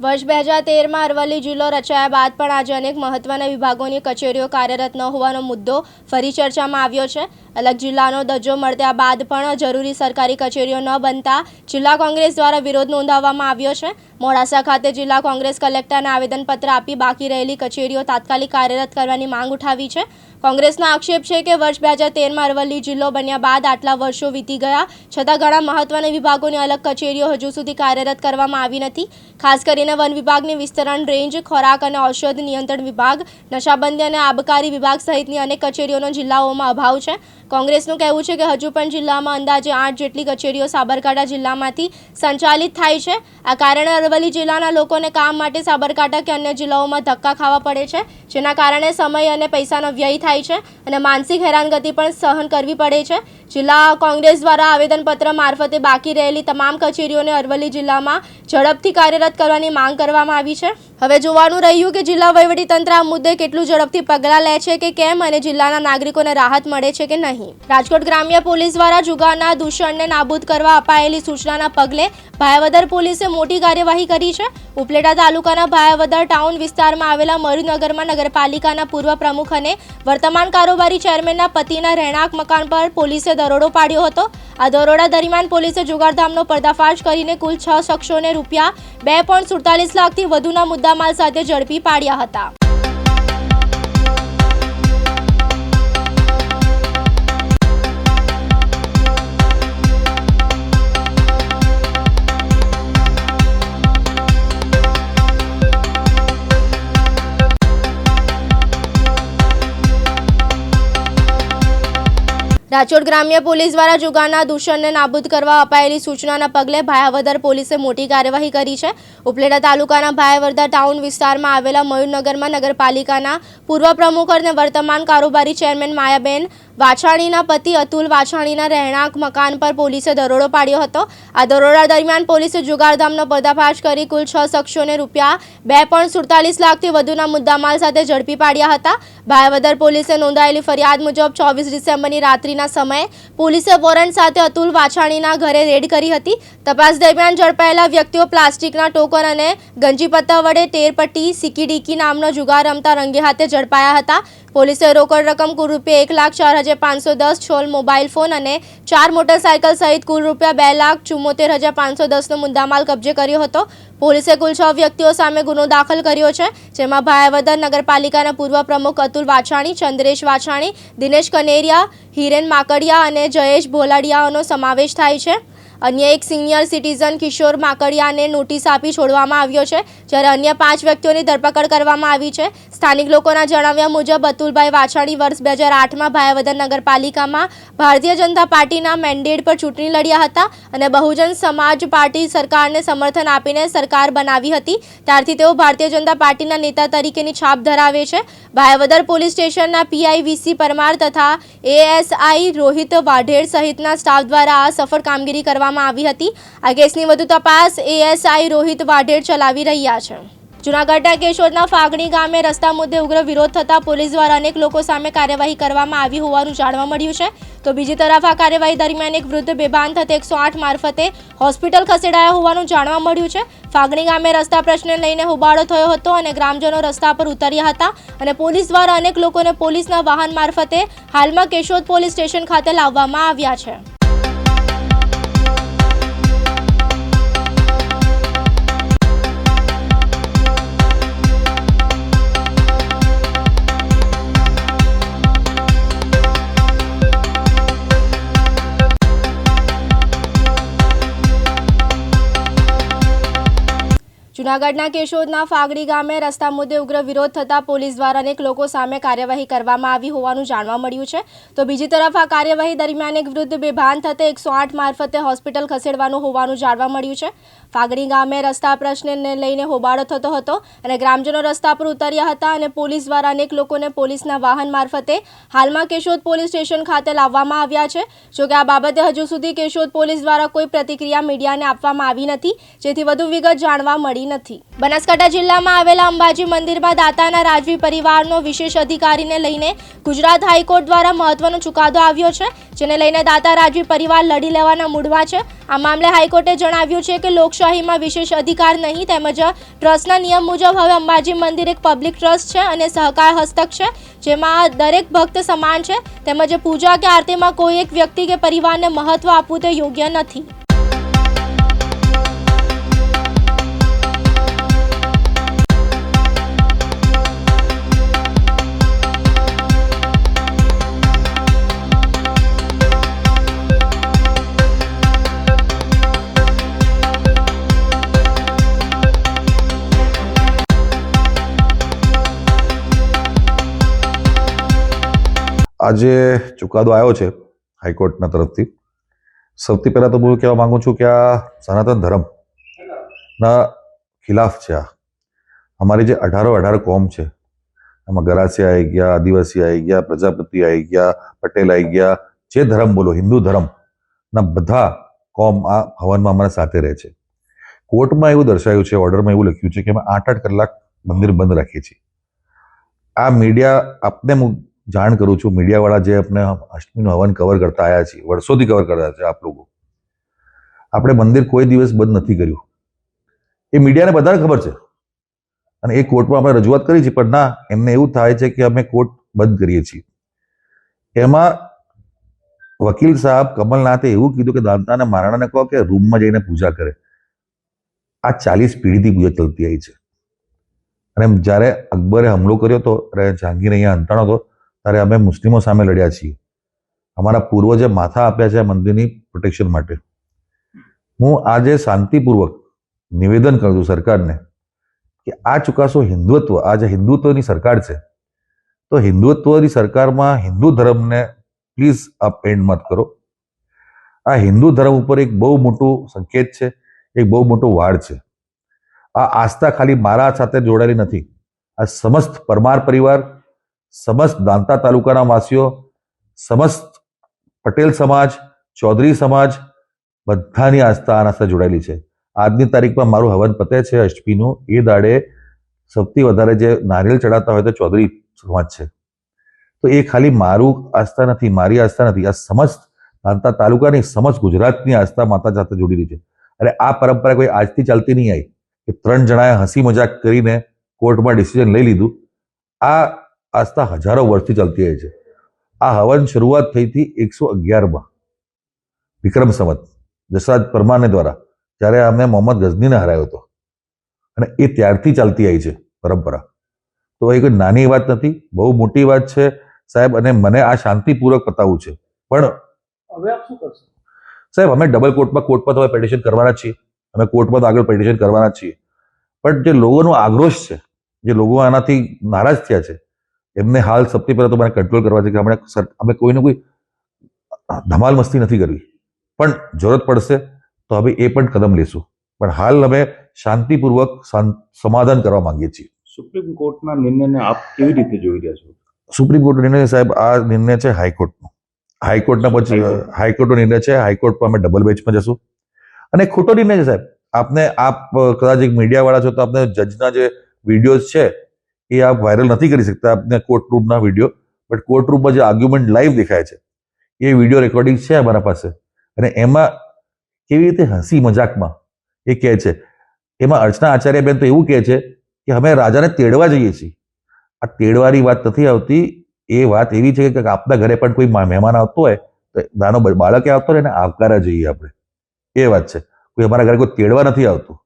વર્ષ 2013માં અરવલ્લી જિલ્લો રચાયા બાદ પણ આજે અનેક મહત્વના વિભાગોની કચેરીઓ કાર્યરત ન હોવાનો મુદ્દો ફરી ચર્ચામાં આવ્યો છે। અલગ જિલ્લાનો દરજ્જો મળ્યા બાદ પણ જરૂરી સરકારી કચેરીઓ ન બનતા જિલ્લા કોંગ્રેસ દ્વારા વિરોધ નોંધાવવામાં આવ્યો છે। મોડાસા ખાતે જિલ્લા કોંગ્રેસ કલેક્ટરને આવેદનપત્ર આપી બાકી રહેલી કચેરીઓ તાત્કાલિક કાર્યરત કરવાની માંગ ઉઠાવી છે। કોંગ્રેસનો આક્ષેપ છે કે વર્ષ 2013માં અરવલ્લી જિલ્લો બન્યા બાદ આટલા વર્ષો વીતી ગયા છતાં ઘણા મહત્વના વિભાગોની અલગ કચેરીઓ હજુ સુધી કાર્યરત કરવામાં આવી નથી। ખાસ કરીને વન વિભાગની વિસ્તરણ રેન્જ, ખોરાક અને ઔષધ નિયંત્રણ વિભાગ, નશાબંધી અને આબકારી વિભાગ સહિતની અનેક કચેરીઓનો જિલ્લાઓમાં અભાવ છે। કોંગ્રેસનું કહેવું છે કે હજુ પણ જિલ્લામાં અંદાજે 8 જેટલી કચેરીઓ સાબરકાંઠા જિલ્લામાંથી સંચાલિત થાય છે। આ કારણે અરવલ્લી જિલ્લાના લોકોને કામ માટે સાબરકાંઠા કે અન્ય જિલ્લાઓમાં ધક્કા ખાવા પડે છે, જેના કારણે સમય અને પૈસાનો વ્યય થાય છે અને માનસિક હેરાનગતિ પણ સહન કરવી પડે છે. જિલ્લા કોંગ્રેસ દ્વારા આવેદનપત્ર મારફતે બાકી રહેલી તમામ કચેરીઓને અરવલ્લી જિલ્લામાં ઝડપથી કાર્યરત કરવાની માંગ કરવામાં આવી છે. હવે જોવાનું રહ્યું કે જિલ્લા વહીવટીતંત્ર આ મુદ્દે કેટલું ઝડપથી પગલાં લે છે કે કેમ અને જિલ્લાના નાગરિકોને રાહત મળે છે કે નહીં. રાજકોટ ગ્રામ્ય પોલીસ દ્વારા જુગારના દૂષણને નાબૂદ કરવા અપાયેલી સૂચનાના પગલે ભાયાવદર પોલીસે મોટી કાર્યવાહી કરી છે. ઉપલેટા તાલુકાના ભાયાવદર ટાઉન વિસ્તારમાં આવેલા મયુરનગરમાં નગરપાલિકાના પૂર્વ પ્રમુખ અને વર્તમાન કારોબારી ચેરમેનના પતિના રહેણાંક મકાન પર પોલીસે દરોડો પાડ્યો હતો. આ દરોડા દરમિયાન પોલીસે જુગારધામનો પર્દાફાશ કરીને કુલ 6 શખ્સોને રૂપિયા 2.47 લાખથી વધુના મુદ્દામાલ સાથે ઝડપી પાડ્યા હતા. રાજકોટ ગ્રામ્ય પોલીસ દ્વારા જુગારના દૂષણને નાબૂદ કરવા અપાયેલી સૂચનાના પગલે ભાયાવદર પોલીસે મોટી કાર્યવાહી કરી છે. ઉપલેટા તાલુકાના ભાયાવદર ટાઉન વિસ્તારમાં આવેલા મયુરનગરમાં નગરપાલિકાના પૂર્વ પ્રમુખ અને વર્તમાન કારોબારી ચેરમેન માયાબેન વાછાણીના પતિ અતુલ વાછાણીના રહેણાંક મકાન પર પોલીસે દરોડો પાડ્યો હતો. આ દરોડા દરમિયાન પોલીસે જુગારધામનો પર્દાફાશ કરી કુલ 6 શખ્સોને રૂપિયા 2.47 લાખથી વધુના મુદ્દામાલ સાથે ઝડપી પાડ્યા હતા. ભાયાવદર પોલીસે નોંધાયેલી ફરિયાદ મુજબ 24 ડિસેમ્બરની રાત્રિના સમયે પોલીસે વોરંટ સાથે અતુલ વાછાણીના ઘરે રેડ કરી હતી. તપાસ દરમિયાન ઝડપાયેલા વ્યક્તિઓ પ્લાસ્ટિકના ટોકન અને ગંજીપત્તા વડે ટેરપટ્ટી સિકીડીકી નામનો જુગાર રમતા રંગે હાથે ઝડપાયા હતા. પોલીસે રોકડ રકમ કુલ રૂપિયા 1,04,510, છોલ મોબાઈલ ફોન અને 4 મોટરસાયકલ સહિત કુલ રૂપિયા 2,74,510નો મુદ્દામાલ કબજે કર્યો હતો. પોલીસે કુલ 6 વ્યક્તિઓ સામે ગુનો દાખલ કર્યો છે, જેમાં ભાયાવદર નગરપાલિકાના પૂર્વ પ્રમુખ અતુલ વાછાણી, ચંદ્રેશ વાછાણી, દિનેશ કનેરિયા, હિરેન માકડિયા અને જયેશ ભોલાડિયાનો સમાવેશ થાય છે. અન્ય એક સિનિયર સિટીઝન કિશોર માકડિયાને નોટિસ આપી છોડવામાં આવ્યો છે, જ્યારે અન્ય 5 વ્યક્તિઓની ધરપકડ કરવામાં આવી છે. સ્થાનિક લોકોના જણાવ્યા મુજબ અતુલભાઈ વાછાણી વર્ષ 2008માં ભાયાવદર નગરપાલિકામાં ભારતીય જનતા પાર્ટીના મેન્ડેટ પર ચૂંટણી લડ્યા હતા અને બહુજન સમાજ પાર્ટી સરકારને સમર્થન આપીને સરકાર બનાવી હતી. ત્યારથી તેઓ ભારતીય જનતા પાર્ટીના નેતા તરીકેની છાપ ધરાવે છે. ભાયાવદર પોલીસ સ્ટેશનના પીઆઈ વીસી પરમાર તથા એએસઆઈ રોહિત વાઢેર સહિતના સ્ટાફ દ્વારા આ સફળ કામગીરી કરવામાં આવી હતી. આ કેસની વધુ તપાસ એએસઆઈ રોહિત વાઢેર ચલાવી રહ્યા છે. જૂનાગઢના કેશોદના ફાગણી ગામે રસ્તા મુદ્દે ઉગ્ર વિરોધ થતા પોલીસ દ્વારા અનેક લોકો સામે કાર્યવાહી કરવામાં આવી હોવાનું જાણવા મળ્યું છે. તો બીજી તરફ આ કાર્યવાહી દરમિયાન એક વૃદ્ધ બેભાન થતા 108 મારફતે હોસ્પિટલ ખસેડાયા હોવાનું જાણવા મળ્યું છે. ફાગણી ગામે રસ્તા પ્રશ્ને લઈને હોબાળો થયો હતો અને ગ્રામજનો રસ્તા પર ઉતર્યા હતા અને પોલીસ દ્વારા અનેક લોકોને પોલીસના વાહન મારફતે હાલમાં કેશોદ પોલીસ સ્ટેશન ખાતે લાવવામાં આવ્યા છે. જૂનાગઢના કેશોદના ફાગડી ગામે રસ્તા મુદ્દે ઉગ્ર વિરોધ થતા પોલીસ દ્વારા અનેક લોકો સામે કાર્યવાહી કરવામાં આવી હોવાનું જાણવા મળ્યું છે. તો બીજી તરફ આ કાર્યવાહી દરમિયાન એક વૃદ્ધ બેભાન થતા 108 મારફતે હોસ્પિટલ ખસેડવાનું હોવાનું જાણવા મળ્યું છે. ફાગડી ગામે રસ્તા પ્રશ્નને લઈને હોબાળો થતો હતો અને ગ્રામજનો રસ્તા પર ઉતર્યા હતા અને પોલીસ દ્વારા અનેક લોકોને પોલીસના વાહન મારફતે હાલમાં કેશોદ પોલીસ સ્ટેશન ખાતે લાવવામાં આવ્યા છે. જોકે આ બાબતે હજુ સુધી કેશોદ પોલીસ દ્વારા કોઈ પ્રતિક્રિયા મીડિયાને આપવામાં આવી નથી, જેથી વધુ વિગત જાણવા મળી નથી. બનાસકાંઠા જિલ્લામાં આવેલા અંબાજી મંદિરમાં દાતાના રાજવી પરિવારનો વિશેષ અધિકારીને લઈને ગુજરાત હાઈકોર્ટ દ્વારા મહત્વનો ચુકાદો આવ્યો છે, જેને લઈને દાતા રાજવી પરિવાર લડી લેવાના મૂડમાં છે. આ મામલે હાઈકોર્ટે જણાવ્યું છે કે લોકશાહીમાં વિશેષ અધિકાર નહીં, તેમજ ટ્રસ્ટના નિયમ મુજબ હવે અંબાજી મંદિર એક પબ્લિક ટ્રસ્ટ છે અને સહકાર હસ્તક છે, જેમાં દરેક ભક્ત સમાન છે, તેમજ પૂજા કે આરતીમાં કોઈ એક વ્યક્તિ કે પરિવારને મહત્વ આપવું તે યોગ્ય નથી. આજે ચુકાદો આવ્યો છે હાઈકોર્ટના તરફથી. સૌથી પહેલા તો હું કહેવા માંગુ છું કે આ સનાતન ધર્મના ખિલાફ છે. આ અમારી જે 18 કોમ છે એમાં ગરાસિયા આવી ગયા, આદિવાસી આવી ગયા, પ્રજાપતિ આવી ગયા, પટેલ આવી ગયા, જે ધર્મ બોલો હિન્દુ ધર્મના બધા કોમ આ હવનમાં અમારા સાથે રહે છે. કોર્ટમાં એવું દર્શાવ્યું છે, ઓર્ડરમાં એવું લખ્યું છે કે અમે 8-8 કલાક મંદિર બંધ રાખીએ છીએ. આ મીડિયા આપને હું જાણ કરું છું, મીડિયાવાળા જે આપણે અષ્ટમીનું હવન કવર કરતા આવ્યા છીએ, વર્ષોથી કવર કરતા છે આપ લોકો, આપણે મંદિર કોઈ દિવસ બંધ નથી કર્યું. એ મીડિયાને બધાને ખબર છે અને એ કોર્ટમાં આપણે રજૂઆત કરી છે, પણ ના, એમને એવું થાય છે કે અમે કોર્ટ બંધ કરીએ છીએ. એમાં વકીલ સાહેબ કમલનાથે એવું કીધું કે દાંતા અને મહારાણાને કહો કે રૂમમાં જઈને પૂજા કરે. આ 40 પેઢીથી પૂજા ચાલતી આવી છે. અને જ્યારે અકબરે હુમલો કર્યો હતો, જહાંગીર અહીંયા અંતાણો હતો, ત્યારે અમે મુસ્લિમો સામે લડ્યા છીએ. અમારા પૂર્વજે માથા આપ્યા છે આ મંદિરની પ્રોટેક્શન માટે. હું આજે શાંતિપૂર્વક નિવેદન કરું છું સરકારને કે આ ચુકાશો હિન્દુત્વ, આ જે હિન્દુત્વની સરકાર છે, તો હિન્દુત્વની સરકારમાં હિન્દુ ધર્મને પ્લીઝ આપ એન્ડ મત કરો. આ હિન્દુ ધર્મ ઉપર એક બહુ મોટું સંકેત છે, એક બહુ મોટો વાડ છે. આ આસ્થા ખાલી મારા સાથે જોડાયેલી નથી. આ સમસ્ત પરમાર પરિવાર, સમસ્ત દાંતા તાલુકાના વાસીઓ, સમસ્ત પટેલ સમાજ, ચૌધરી સમાજ, બધાની આસ્થા આના સાથે જોડાયેલી છે. આજની તારીખમાં મારું હવન પતે છે અષ્ટમીનું, એ દાડે સૌથી વધારે જે નારિયેળ ચડાવતા હોય તો ચૌધરી સમાજ છે. તો એ ખાલી મારું આસ્થા નથી, મારી આસ્થા નથી, આ સમસ્ત દાંતા તાલુકાની, સમસ્ત ગુજરાતની આસ્થા માતા સાથે જોડેલી છે. અને આ પરંપરા કોઈ આજથી ચાલતી નહીં આવી કે 3 જણાએ હસી મજાક કરીને કોર્ટમાં ડિસિઝન લઈ લીધું. આ આસ્થા હજારો વર્ષથી ચાલતી આવી છે. આ હવન શરૂઆત થઈ હતી 111માં વિક્રમ સંવત જસરાજ પરમારને દ્વારા, જ્યારે અમે મોહમ્મદ ગઝનીને હરાવ્યો હતો, અને એ ત્યારથી ચાલતી આવી છે પરંપરા. તો એ કોઈ નાની વાત નથી, બહુ મોટી વાત છે સાહેબ. અને મને આ શાંતિપૂર્વક પતાવવું છે. પણ હવે આપ શું કરશો સાહેબ? અમે ડબલ કોર્ટમાં તો પેટિશન કરવાના છીએ, અમે કોર્ટમાં તો આગળ પેટિશન કરવાના છીએ. પણ જે લોકોનો આક્રોશ છે, જે લોકો આનાથી નારાજ થયા છે, એમને હાલ સૌથી પહેલા તો મને કંટ્રોલ કરવા છે કે અમે કોઈને કોઈ ધમાલ મસ્તી નથી કરવી, પણ જરૂરત પડશે તો હવે એ પણ કદમ લેશું. પણ હાલ અમે શાંતિપૂર્વક સમાધાન કરવા માંગીએ છીએ. સુપ્રીમ કોર્ટના નિર્ણયને આપ કેવી રીતે જોઈ રહ્યા છો? સુપ્રીમ કોર્ટનો નિર્ણય સાહેબ, આ નિર્ણય છે હાઈકોર્ટનો. હાઈકોર્ટનો નિર્ણય છે. હાઈકોર્ટમાં અમે ડબલ બેન્ચમાં જશું. અને ખોટો નિર્ણય છે સાહેબ. આપ કદાચ એક મીડિયાવાળા છો તો આપને જજના જે વિડીયોઝ છે એ આપ વાયરલ નથી કરી શકતા, આપને કોર્ટ રૂમના વિડીયો. બટ કોર્ટ રૂમમાં જે આર્ગ્યુમેન્ટ લાઈવ દેખાય છે એ વિડીયો રેકોર્ડિંગ છે અમારા પાસે. અને એમાં કેવી રીતે હસી મજાકમાં એ કહે છે, એમાં અર્ચના આચાર્યબેન તો એવું કહે છે કે અમે રાજાને તેડવા જઈએ છીએ. આ તેડવાની વાત નથી આવતી. એ વાત એવી છે કે આપના ઘરે પણ કોઈ મહેમાન આવતો હોય તો નાનો બાળકે આવતો હોય ને આવકારા જઈએ આપણે, એ વાત છે. કોઈ અમારા ઘરે કોઈ તેડવા નથી આવતું.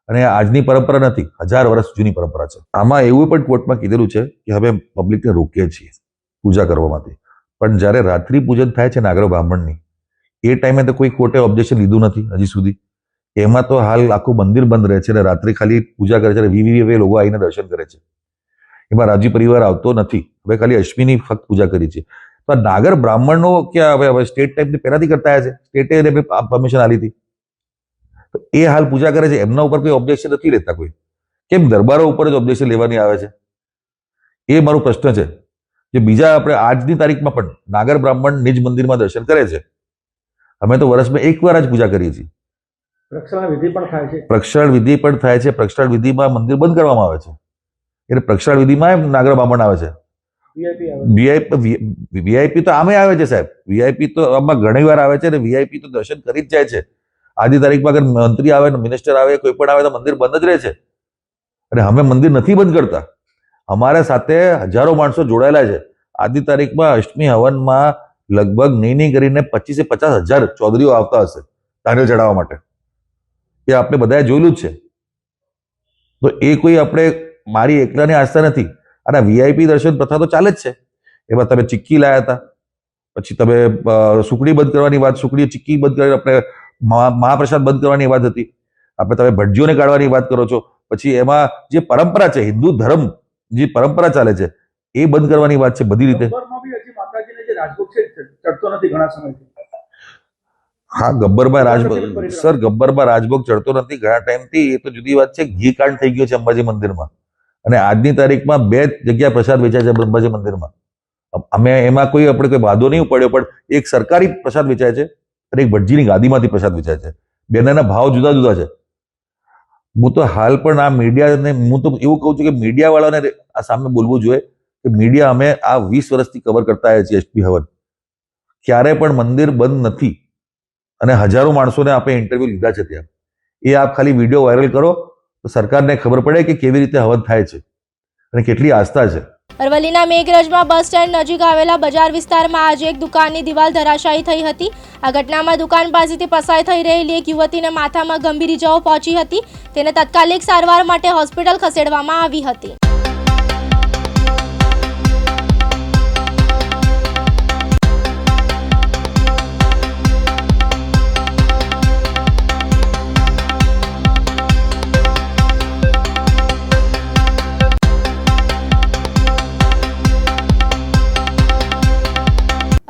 અને આજની પરંપરા નથી, 1000 વર્ષ જૂની પરંપરા છે. આમાં એવું પણ કોર્ટમાં કીધેલું છે કે હવે પબ્લિકને રોકીએ છીએ પૂજા કરવામાંથી. પણ જ્યારે રાત્રિ પૂજન થાય છે નાગરો બ્રાહ્મણની, એ ટાઈમે તો કોઈ કોર્ટે ઓબ્જેક્શન લીધું નથી હજી સુધી. એમાં તો હાલ આખું મંદિર બંધ રહે છે અને રાત્રે ખાલી પૂજા કરે છે. વીવી લોકો આવીને દર્શન કરે છે. એમાં રાજી પરિવાર આવતો નથી. હવે ખાલી અશ્વિની ફક્ત પૂજા કરી છે. તો આ નાગર બ્રાહ્મણનો ક્યાં હવે સ્ટેટ ટાઈપથી પહેલાથી કરતા આવ્યા છે, સ્ટેટે એમને પરમિશન આપી હતી, તો એ હાલ પૂજા કરે છે. એમના ઉપર કોઈ ઓબ્જેક્શન નથી લેતા કોઈ. કેમ દરબારો ઉપર જ ઓબ્જેક્શન લેવાની આવે છે? એ મારો પ્રશ્ન છે. જે બીજા આપણે આજની તારીખમાં પણ નાગર બ્રાહ્મણ નિજ મંદિરમાં દર્શન કરે છે. અમે તો વર્ષમાં એકવાર જ પૂજા કરીએ છીએ. પ્રક્ષાલન વિધિ પણ થાય છે. પ્રક્ષાલન વિધિ પણ થાય છે. પ્રક્ષાલન વિધિમાં મંદિર બંધ કરવામાં આવે છે. એટલે પ્રક્ષાલન વિધિમાં નાગર બ્રાહ્મણ આવે છે. વીઆઈપી તો આમે આવે છે સાહેબ. વીઆઈપી તો આમાં ઘણી વાર આવે છે અને વીઆઈપી તો દર્શન કરી જ જાય છે. આજની તારીખમાં અગર મંત્રી આવે, મિનિસ્ટર આવે, કોઈ પણ આવે તો મંદિર બંધ જ રહે છે. અને અમે મંદિર નથી બંધ કરતા. અમારા સાથે હજારો માણસો જોડાયેલા છે. આજની તારીખમાં અષ્ટમી હવનમાં લગભગ નહીં કરીને 25,000 ચૌધરીઓ આવતા હશે નારિયેળ ચડાવવા માટે. એ આપણે બધાએ જોયેલું જ છે. તો એ કોઈ આપણે મારી એકલાની આસ્થા નથી. અને વીઆઈપી દર્શન પ્રથા તો ચાલે જ છે. એમાં તમે ચિક્કી લાયા હતા, પછી તમે સુખડી બંધ કરવાની વાત, સુખડી ચિક્કી બંધ કરી, આપણે મહાપ્રસાદ બંધ કરવાની વાત હતી. આપણે તમે ભટજીઓને કાઢવાની વાત કરો છો. પછી એમાં જે પરંપરા છે, હિન્દુ ધર્મ જે પરંપરા ચાલે છે એ બંધ કરવાની વાત છે. બધી રીતે માતાજીને જે રાજભોગ છે ચડતો નથી ઘણા સમયથી. હા, ગબ્બરમાં રાજભોગ, સર ગબ્બરમાં રાજભોગ ચડતો નથી ઘણા ટાઈમથી. એ તો જુદી વાત છે. ઘી કાંડ થઈ ગયો છે અંબાજી મંદિરમાં. અને આજની તારીખમાં 2 જગ્યા પ્રસાદ વેચાય છે અંબાજી મંદિરમાં. અમે એમાં આપણે કોઈ વાંધો નહીં પડ્યો, પણ એક સરકારી પ્રસાદ વેચાય છે અને એક ભટજીની ગાદીમાંથી પ્રસાદ વેચાય છે. બંનેના ભાવ જુદા જુદા છે. હું તો હાલ પણ આ મીડિયાને હું તો એવું કહું છું કે મીડિયાવાળાને આ સામે બોલવું જોઈએ કે મીડિયા અમે આ 20 વર્ષથી કવર કરતા આવ્યા છીએ એસપી હવન. ક્યારે પણ મંદિર બંધ નથી અને હજારો માણસોને આપણે ઇન્ટરવ્યુ લીધા છે ત્યાં. એ આપ ખાલી વિડીયો વાયરલ કરો તો સરકારને ખબર પડે કે કેવી રીતે હવન થાય છે અને કેટલી આસ્થા છે. અરવલ્લીના મેઘરજમાં બસ સ્ટેન્ડ નજીક આવેલા બજાર વિસ્તારમાં આજે એક દુકાનની દિવાલ ધરાશાયી થઈ હતી. આ ઘટનામાં દુકાન પાસેથી પસાર થઈ રહેલી એક યુવતીને માથામાં ગંભીર ઇજાઓ પહોંચી હતી. તેને તાત્કાલિક સારવાર માટે હોસ્પિટલ ખસેડવામાં આવી હતી.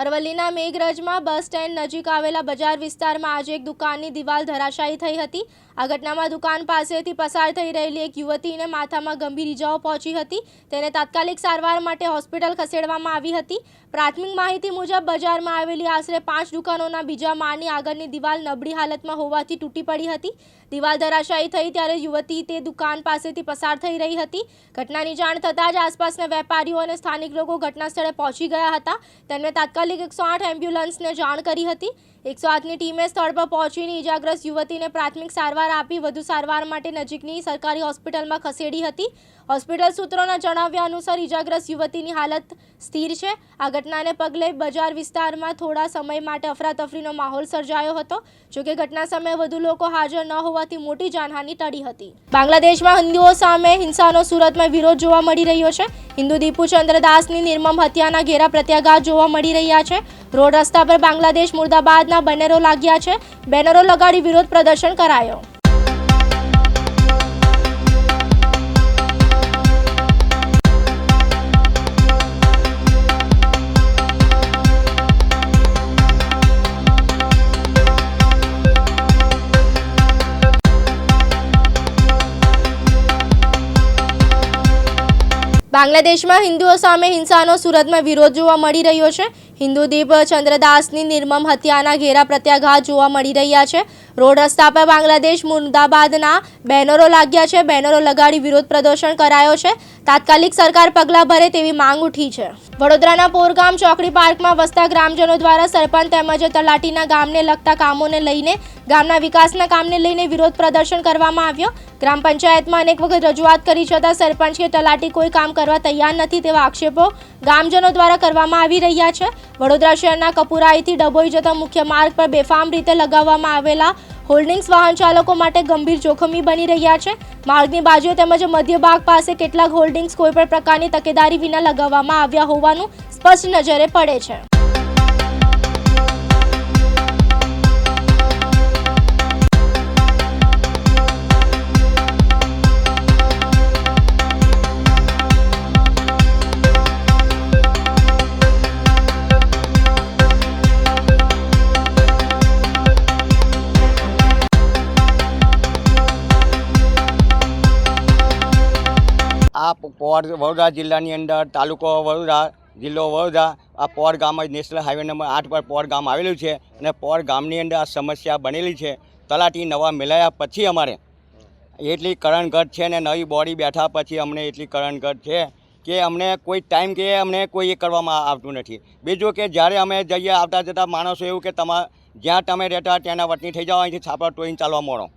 અરવલ્લીના મેઘરજમાં બસ સ્ટેન્ડ નજીક આવેલા બજાર વિસ્તારમાં આજે એક દુકાનની દિવાલ ધરાશાયી થઈ હતી. આ ઘટનામાં દુકાન પાસેથી પસાર થઈ રહેલી એક યુવતીને માથામાં ગંભીર ઇજાઓ પહોંચી હતી. તેને તાત્કાલિક સારવાર માટે હોસ્પિટલ ખસેડવામાં આવી હતી. પ્રાથમિક માહિતી મુજબ બજારમાં આવેલી આશરે 5 દુકાનોના બીજા માળની આગળની દિવાલ નબળી હાલતમાં હોવાથી તૂટી પડી હતી. દિવાલ ધરાશાયી થઈ ત્યારે યુવતી તે દુકાન પાસેથી પસાર થઈ રહી હતી. ઘટનાની જાણ થતાં જ આસપાસના વેપારીઓ અને સ્થાનિક લોકો ઘટના સ્થળે પહોંચી ગયા હતા. તેમણે તાત્કાલિક 108 એમ્બ્યુલન્સને જાણ કરી હતી. 108ની ટીમે સ્થળ પર પહોંચીને ઇજાગ્રસ્ત યુવતીને પ્રાથમિક સારવાર આપી વધુ સારવાર માટે નજીકની સરકારી હોસ્પિટલમાં ખસેડી હતી. હોસ્પિટલ સૂત્રોના જણાવ્યા અનુસાર ઇજાગ્રસ્ત યુવતીની હાલત સ્થિર છે. આ ઘટનાને પગલે બજાર વિસ્તારમાં થોડા સમય માટે અફરાતફરીનો માહોલ સર્જાયો હતો. જોકે ઘટના સમયે વધુ લોકો હાજર ન હોવાથી મોટી જાનહાનિ ટળી હતી. બાંગ્લાદેશમાં હિન્દુઓ સામે હિંસાનો સુરતમાં વિરોધ જોવા મળી રહ્યો છે. હિન્દુ દીપુ ચંદ્રદાસની નિર્મમ હત્યાના ઘેરા પ્રત્યાઘાત જોવા મળી રહ્યા છે. રોડ રસ્તા પર બાંગ્લાદેશ મુર્દાબાદના બેનરો લાગ્યા છે. બેનરો લગાડી વિરોધ પ્રદર્શન કરાયો. બાંગ્લાદેશમાં હિન્દુઓ સામે હિંસાનો સુરતમાં વિરોધ જોવા મળી રહ્યો છે. હિન્દુ દીપ ચંદ્રદાસની નિર્મમ હત્યાના ઘેરા પ્રત્યાઘાત જોવા મળી રહ્યા છે. રોડ રસ્તા પર બાંગ્લાદેશ મુર્દાબાદના બેનરો લાગ્યા છે. બેનરો લગાડી વિરોધ પ્રદર્શન કરાયો છે. તાત્કાલિક સરકાર પગલાં ભરે તેવી માંગ ઉઠી છે. વડોદરાના પોરગામ ચોકડી પાર્કમાં વસતા ગ્રામજનો દ્વારા સરપંચ તેમજ તલાટીના ગામને લગતા કામોને લઈને ગામના વિકાસના કામને લઈને વિરોધ પ્રદર્શન કરવામાં આવ્યો. ગ્રામ પંચાયતમાં અનેક વખત રજૂઆત કરી છતાં સરપંચ કે તલાટી કોઈ કામ કરવા તૈયાર નથી તેવા આક્ષેપો ગામજનો દ્વારા કરવામાં આવી રહ્યા છે. વડોદરા શહેરના કપુરાઈથી ડભોઈ જતા મુખ્ય માર્ગ પર બેફામ રીતે લગાવવામાં આવેલા હોલ્ડિંગ્સ વાહન ચાલકો માટે ગંભીર જોખમી બની રહ્યા છે. માર્ગની બાજુએ તેમજ મધ્ય ભાગ પાસે કેટલાક હોલ્ડિંગ્સ કોઈ પણ પ્રકારની તકેદારી વિના લગાવવામાં આવ્યા હોવાનું સ્પષ્ટ નજરે પડે છે. આ પોર વડોદરા જિલ્લાની અંદર તાલુકો વડોદરા જિલ્લો વડોદરા આ પોર ગામ નેશનલ હાઈવે નંબર 8 પર પોર ગામ આવેલું છે અને પોર ગામની અંદર આ સમસ્યા બનેલી છે. તલાટી નવા મિલાયા પછી અમારે એટલી કરણઘટ છે ને નવી બોડી બેઠા પછી અમને એટલી કરણઘટ છે કે અમને કોઈ ટાઈમ કે અમને કોઈ એ કરવામાં આવતું નથી. બીજું કે જ્યારે અમે જઈએ આવતા જતા માણસો એવું કે જ્યાં તમે રહેતા ત્યાંના વતની થઈ જાઓ, અહીંથી છાપરા ટોઈને ચાલવા મળો.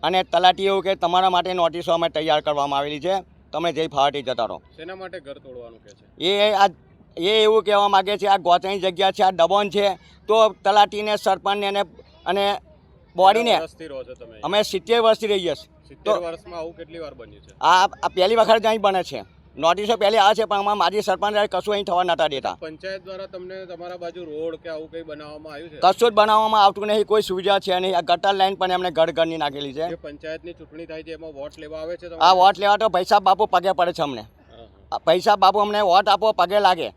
અને તલાટી એવું કે તમારા માટે નોટિસો અમે તૈયાર કરવામાં આવેલી છે, તમે જઈ ફાવટી જતા રહો. શેના માટે ઘર તોડવાનું કહે છે? એ એવું કહેવા માગે છે આ ગોચણી જગ્યા છે, આ દબોન છે, તો તલાટીને સરપંચને અને બોડીને અમે 70 વર્ષથી રહીએ છીએ. 70 વર્ષમાં આવું કેટલી વાર બન્યું છે? આ પહેલી વખત જ અહીં બને છે. નોટિસો પહેલી આવે છે પણ આમાં માજી સરપંચ કશું અહીં થવા નતા દેતા. પંચાયત દ્વારા તમને તમારા બાજુ રોડ કે આવું કંઈ બનાવવામાં આવ્યું છે? કશું જ બનાવવામાં આવતું નહીં, કોઈ સુવિધા છે નહીં. આ ગટર લાઈન પણ એમને ઘરની નાખેલી છે. પંચાયતની ચૂંટણી થાય છે એમાં વોટ લેવા આવે છે? આ વોટ લેવા તો પૈસા બાપુ પગે પડે છે અમને. પૈસા બાપુ અમને વોટ આપો પગે લાગે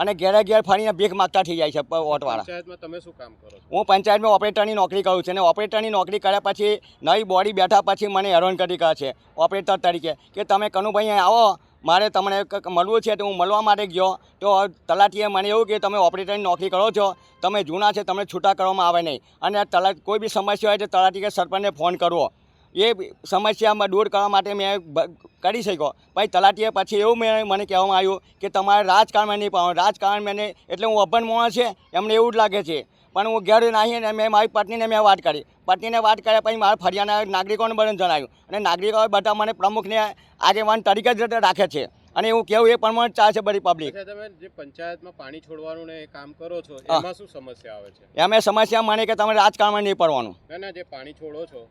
અને ઘેરે ઘેર ફરીને ભીખ માગતા થઈ જાય છે વોટવાળા. પંચાયતમાં તમે શું કામ કરો છો? હું પંચાયતમાં ઓપરેટરની નોકરી કરું છું અને ઓપરેટરની નોકરી કર્યા પછી નવી બોડી બેઠા પછી મને હેરાન કરી કરે છે ઓપરેટર તરીકે કે તમે કનુભાઈ અહીં આવો, મારે તમને મળવું છે. તો હું મળવા માટે ગયો તો તલાટીએ મને એવું કે તમે ઓપરેટરની નોકરી કરો છો, તમે જૂના છે, તમને છૂટા કરવામાં આવે નહીં. અને કોઈ બી સમસ્યા હોય તો તલાટી કે સરપંચને ફોન કરવો. એ સમસ્યા દૂર કરવા માટે મેં કરી શક્યો. પછી તલાટીએ પછી એવું મને કહેવામાં આવ્યું કે તમારે રાજકારણમાં નહીં પાડવાનું. રાજકારણ મેં એટલે હું અભણ માણસ છે એમને એવું જ લાગે છે. પણ હું ઘેર નાહીને મેં મારી પત્નીને મેં વાત કરી. પત્નીને વાત કર્યા પછી મારા ફરિયાના નાગરિકોને બધાને જણાવ્યું અને નાગરિકોએ બધા મને પ્રમુખને આગેવાન તરીકે જ રાખે છે. અને એવું કેવું એ પ્રમાણે ચાલે છે બધી પબ્લિક. તમે જે પંચાયતમાં પાણી છોડવાનું ને એ કામ કરો છો એમાં શું સમસ્યા આવે છે? એમાં સમસ્યા મને કે તમે રાજકારણમાં નહીં પડવાનું. ના, જે પાણી છોડો છો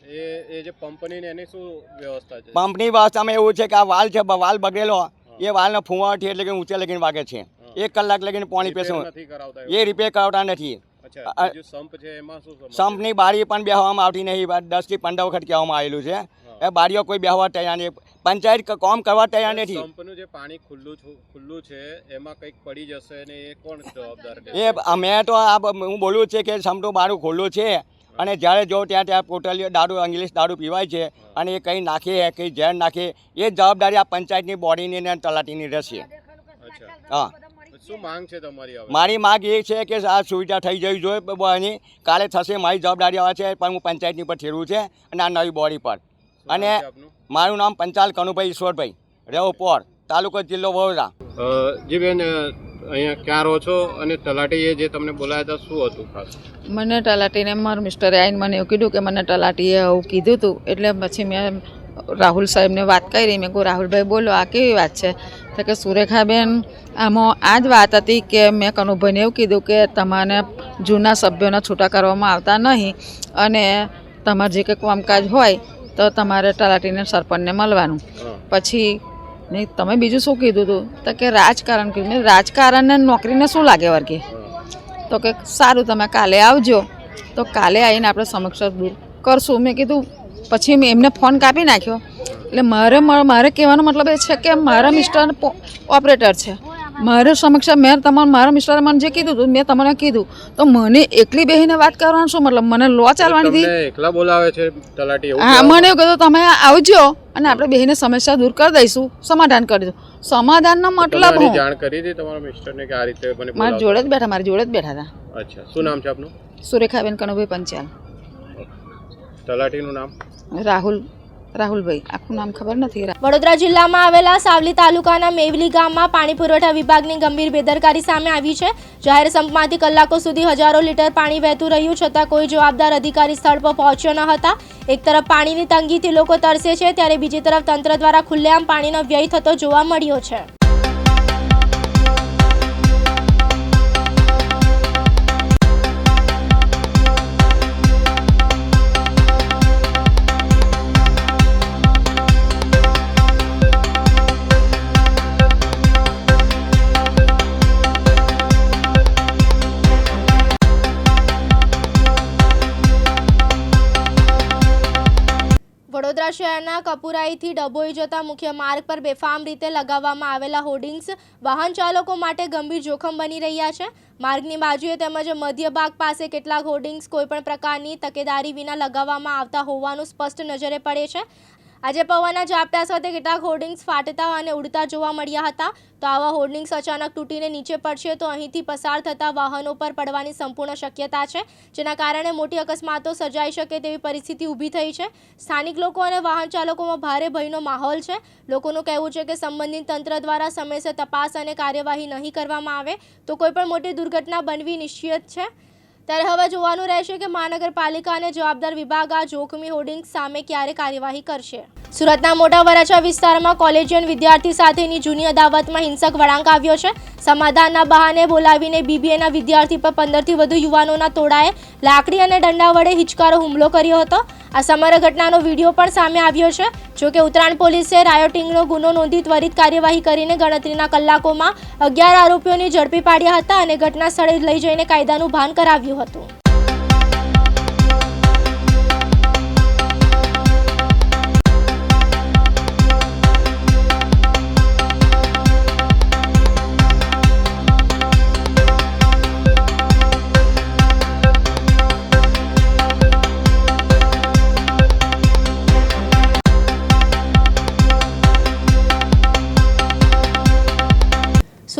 એ જે પંપની એની શું વ્યવસ્થા છે? પંપની વ્યવસ્થામાં એવું છે કે આ વાલ છે, વાલ બગડેલો, એ વાલના ફુવાથી એટલે કે ઊંચે લગીને વાગે છે. 1 કલાક લગીને પાણી પીશું એ રિપેર કરાવતા નથી. સંપની બારી પણ બેસવામાં આવતી નહીં. 10 થી 15 વખત કહેવામાં આવેલું છે. એ બારીઓ કોઈ બેસવા તૈયાર નહીં. પંચાયત કામ કરવા તૈયાર નથી. સંપનું જે પાણી ખુલ્લું છે એમાં કંઈક પડી જશે ને એ કોણ જવાબદાર છે? એ મેં તો હું બોલું છે કે સંપનું બારું ખુલ્લું છે અને જ્યારે જો ત્યાં પોટલી દારૂ, ઇંગ્લિશ દારૂ પીવાય છે અને એ કંઈ નાખે, કંઈ ઝેર નાખે, એ જવાબદારી આ પંચાયતની બોડીની અને તલાટીની રહેશે. હા, શું માંગ છે તમારી? મારી માંગ એ છે કે આ સુવિધા થઈ જવી જોઈએ. કાલે થશે, મારી જવાબદારી આવે છે પણ હું પંચાયતની પર ઠેરવું છે અને આ નવી બોડી પર. અને મારું નામ પંચાલ કનુભાઈ ઈશ્વરભાઈ, રેવો પોર, તાલુકો જિલ્લો વડોદરા. જી બેન, અહીંયા ક્યાં રહો છો અને તલાટીએ જે તમને બોલાયા હતા શું હતું ખાસ? મને તલાટીને મારા મિસ્ટરે આવીને મને એવું કીધું કે મને તલાટીએ આવું કીધું હતું. એટલે પછી મેં રાહુલ સાહેબને વાત કરી. મેં કહું રાહુલભાઈ બોલો, આ કેવી વાત છે? તો કે સુરેખાબેન, આમાં આ જ વાત હતી કે મેં કનુભાઈને એવું કીધું કે તમારે જૂના સભ્યોને છૂટા કરવામાં આવતા નહીં અને તમારે જે કંઈ કામકાજ હોય તો તમારે તલાટીને સરપંચને મળવાનું. પછી નહીં તમે બીજું શું કીધું હતું? તો કે રાજકારણ કીધું. રાજકારણને નોકરીને શું લાગે વર્ગે? તો કે સારું, તમે કાલે આવજો. તો કાલે આવીને આપણે સમસ્યા દૂર કરશું. મેં કીધું. પછી મેં એમને ફોન કાપી નાખ્યો. એટલે મારે કહેવાનો મતલબ એ છે કે મારા મિસ્ટર ઓપરેટર છે. મારે સમસ્યા મારા મિસ્ટરે મને જે કીધું હતું મેં તમને કીધું. તો મને એકલી બેસીને વાત કરવાનું શું મતલબ? મને લો ચાલવાની હતી. એકલા બોલાવે છે તલાટી? હા, મને એવું કીધું તમે આવજો અને આપણે બેસીને સમસ્યા દૂર કરી દઈશું, સમાધાન કરી દઈશું. સમાધાનનો મતલબ હું જાણ કરી હતી તમારા મિસ્ટરને કે આ રીતે મને મારી જોડે જ બેઠા હતા. અચ્છા, શું નામ છે આપનું? સુરેખાબેન કનુભાઈ પંચાલ. તલાટીનું નામ? રાહુલભાઈ. આખું નામ ખબર નથી. વડોદરા જિલ્લામાં આવેલા સાવલી તાલુકાના મેવલી ગામમાં પાણી પુરવઠા વિભાગની ગંભીર બેદરકારી સામે આવી છે. જાહેર સંપમાંથી કલાકો સુધી હજારો લીટર પાણી વહેતું રહ્યું છતાં કોઈ જવાબદાર અધિકારી સ્થળ પર પહોંચ્યો ન હતા. એક તરફ પાણીની તંગીથી લોકો તરસે છે ત્યારે બીજી તરફ તંત્ર દ્વારા ખુલ્લેઆમ પાણીનો વ્યય થતો જોવા મળ્યો છે. વડોદરા શહેરના કપુરાઈથી ડભોઈ જતા મુખ્ય માર્ગ પર બેફામ રીતે લગાવવામાં આવેલા હોર્ડિંગ્સ વાહન ચાલકો માટે ગંભીર જોખમ બની રહ્યા છે. માર્ગની બાજુએ તેમજ મધ્ય ભાગ પાસે કેટલાક હોર્ડિંગ્સ કોઈપણ પ્રકારની તકેદારી વિના લગાવવામાં આવતા હોવાનું સ્પષ્ટ નજરે પડે છે. આજે પવનના ઝાપટા સાથે કેટલાક હોર્ડિંગ્સ ફાટતા અને ઉડતા જોવા મળ્યા હતા. તો આવા હોર્ડિંગ્સ અચાનક તૂટીને નીચે પડશે તો અહીંથી પસાર થતા વાહનો પર પડવાની સંપૂર્ણ શક્યતા છે, જેના કારણે મોટી અકસ્માતો સર્જાઈ શકે તેવી પરિસ્થિતિ ઊભી થઈ છે. સ્થાનિક લોકો અને વાહન ચાલકોમાં ભારે ભયનો માહોલ છે. લોકોનું કહેવું છે કે સંબંધિત તંત્ર દ્વારા સમયસર તપાસ અને કાર્યવાહી નહીં કરવામાં આવે તો કોઈપણ મોટી દુર્ઘટના બનવી નિશ્ચિત છે. ત્યારે હવે જોવાનું રહેશે કે મહાનગરપાલિકા અને જવાબદાર વિભાગ આ જોખમી હોર્ડિંગ્સ સામે ક્યારે કાર્યવાહી કરશે. સુરતના મોટા વરાછા વિસ્તારમાં કોલેજિયન વિદ્યાર્થી સાથેની જૂની અદાવતમાં હિંસક વળાંક આવ્યો છે. સમાધાનના બહાને બોલાવીને બીબીએના વિદ્યાર્થી પર 15થી વધુ યુવાનોના ટોળાએ લાકડી અને દંડા વડે હિચકારો હુમલો કર્યો હતો. આ સમગ્ર ઘટનાનો વિડીયો પણ સામે આવ્યો છે. જોકે ઉત્તરાયણ પોલીસે રાયોટિંગનો ગુનો નોંધી ત્વરિત કાર્યવાહી કરીને ગણતરીના કલાકોમાં 11 આરોપીઓને ઝડપી પાડ્યા હતા અને ઘટના સ્થળે લઈ જઈને કાયદાનું ભાન કરાવ્યું હતું.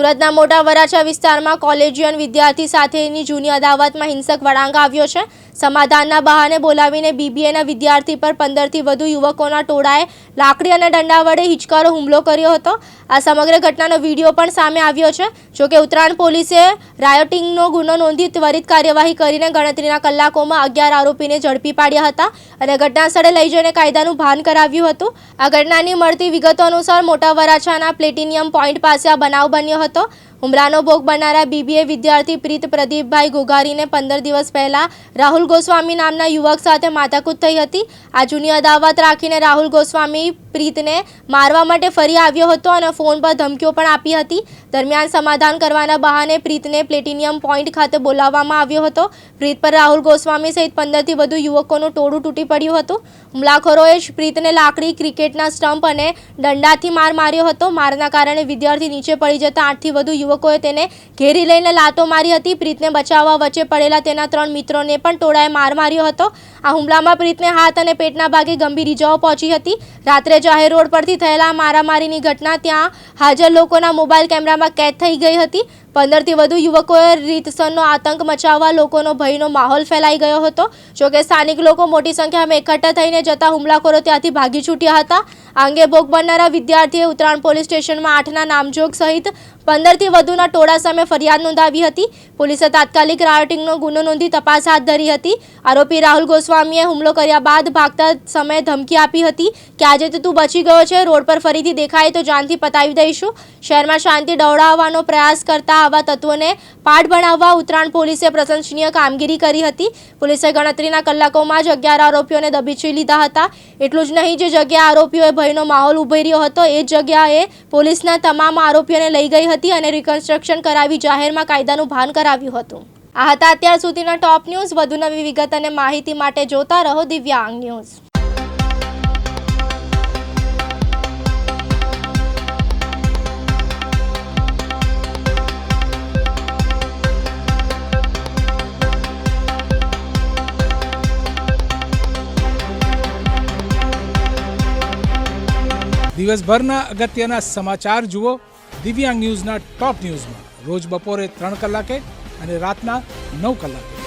સુરતના મોટા વરાછા વિસ્તારમાં કોલેજિયન વિદ્યાર્થી સાથેની જૂની અદાવતમાં હિંસક વળાંક આવ્યો છે. સમાધાનના બહાને બોલાવીને બીબીએના વિદ્યાર્થી પર 15થી વધુ યુવકોના ટોળાએ લાકડી અને દંડા વડે હિચકારો હુમલો કર્યો હતો. આ સમગ્ર ઘટનાનો વિડીયો પણ સામે આવ્યો છે. જોકે ઉત્તરાયણ પોલીસે રાયોટિંગનો ગુનો નોંધી ત્વરિત કાર્યવાહી કરીને ગણતરીના કલાકોમાં 11 આરોપીને ઝડપી પાડ્યા હતા અને ઘટનાસ્થળે લઈ જઈને કાયદાનું ભાન કરાવ્યું હતું. આ ઘટનાની મળતી વિગતો અનુસાર મોટા વરાછાના પ્લેટિનિયમ પોઈન્ટ પાસે આ બનાવ બન્યો હતો. હુમલાનો ભોગ બનનારા બીબીએ વિદ્યાર્થી પ્રીત પ્રદીપભાઈ ઘોઘારીને 15 દિવસ પહેલા રાહુલ ગોસ્વામી નામના યુવક સાથે માથાકૂટ થઈ હતી. આ જૂની અદાવત રાખીને રાહુલ ગોસ્વામી પ્રીતને મારવા માટે ફરી આવ્યો હતો અને ફોન પર ધમકીઓ પણ આપી હતી. દરમિયાન સમાધાન કરવાના બહાને પ્રીતને પ્લેટિનિયમ પોઈન્ટ ખાતે બોલાવવામાં આવ્યો હતો. પ્રીત પર રાહુલ ગોસ્વામી સહિત 15થી વધુ યુવકોનું ટોળું તૂટી પડ્યું હતું. હુમલાખોરોએ પ્રીતને લાકડી, ક્રિકેટના સ્ટમ્પ અને દંડાથી માર માર્યો હતો. મારના કારણે વિદ્યાર્થી નીચે પડી જતા 8થી વધુ યુવકોએ તેને ઘેરી લઈને લાતો મારી હતી. પ્રીતને બચાવવા વચ્ચે પડેલા તેના 3 મિત્રોને પણ ટોળાએ માર માર્યો હતો. આ હુમલામાં પ્રીતને હાથ અને પેટના ભાગે ગંભીર ઇજાઓ પહોંચી હતી. રાત્રે જાહેર રોડ પરથી થયેલા મારામારીની ઘટના ત્યાં હાજર લોકોના મોબાઈલ કેમેરામાં કેદ થઈ ગઈ હતી. 15થી વધુ યુવકોએ રીતસરનો આતંક મચાવવા લોકોનો ભયનો માહોલ ફેલાઈ ગયો હતો. જોકે સ્થાનિક લોકો મોટી સંખ્યામાં એકઠા થઈને જતા હુમલાખોરો ત્યાંથી ભાગી છૂટ્યા હતા. આ અંગે ભોગ બનનારા વિદ્યાર્થીએ ઉત્તરાયણ પોલીસ સ્ટેશનમાં 8ના નામજોગ સહિત 15થી વધુના ટોળા સામે ફરિયાદ નોંધાવી હતી. પોલીસે તાત્કાલિક રાયોટિંગનો ગુનો નોંધી તપાસ હાથ ધરી હતી. આરોપી રાહુલ ગોસ્વામીએ હુમલો કર્યા બાદ ભાગતા સમયે ધમકી આપી હતી કે આજે તો તું બચી ગયો છે, રોડ પર ફરીથી દેખાય તો જાનથી પતાવી દઈશું. શહેરમાં શાંતિ ડહોળાવવાનો પ્રયાસ કરતા આવા તત્વોને પાઠ ભણાવવા ઉત્તરાયણ પોલીસે પ્રશંસનીય કામગીરી કરી હતી. પોલીસે ગણતરીના કલાકોમાં જ 11 આરોપીઓને દબોચી લીધા હતા. એટલું જ નહીં, જે જગ્યાએ આરોપીઓએ ભયનો માહોલ ઉભર્યો હતો એ જગ્યાએ પોલીસના તમામ આરોપીઓને લઈ ગઈ હતી અને રિકન્સ્ટ્રક્શન કરાવી જાહેરમાં કાયદાનું ભાન કરાવ્યું હતું. આ હતા અત્યાર સુધીના ટોપ ન્યૂઝ. વધુ નવી વિગત અને માહિતી માટે જોતા રહો દિવ્યાંગ ન્યૂઝ. દિવસભરના અગત્યના સમાચાર જુઓ દિવ્યાંગ ન્યૂઝના ટોપ ન્યૂઝમાં રોજ બપોરે 3 કલાકે અને રાતના 9 કલાકે.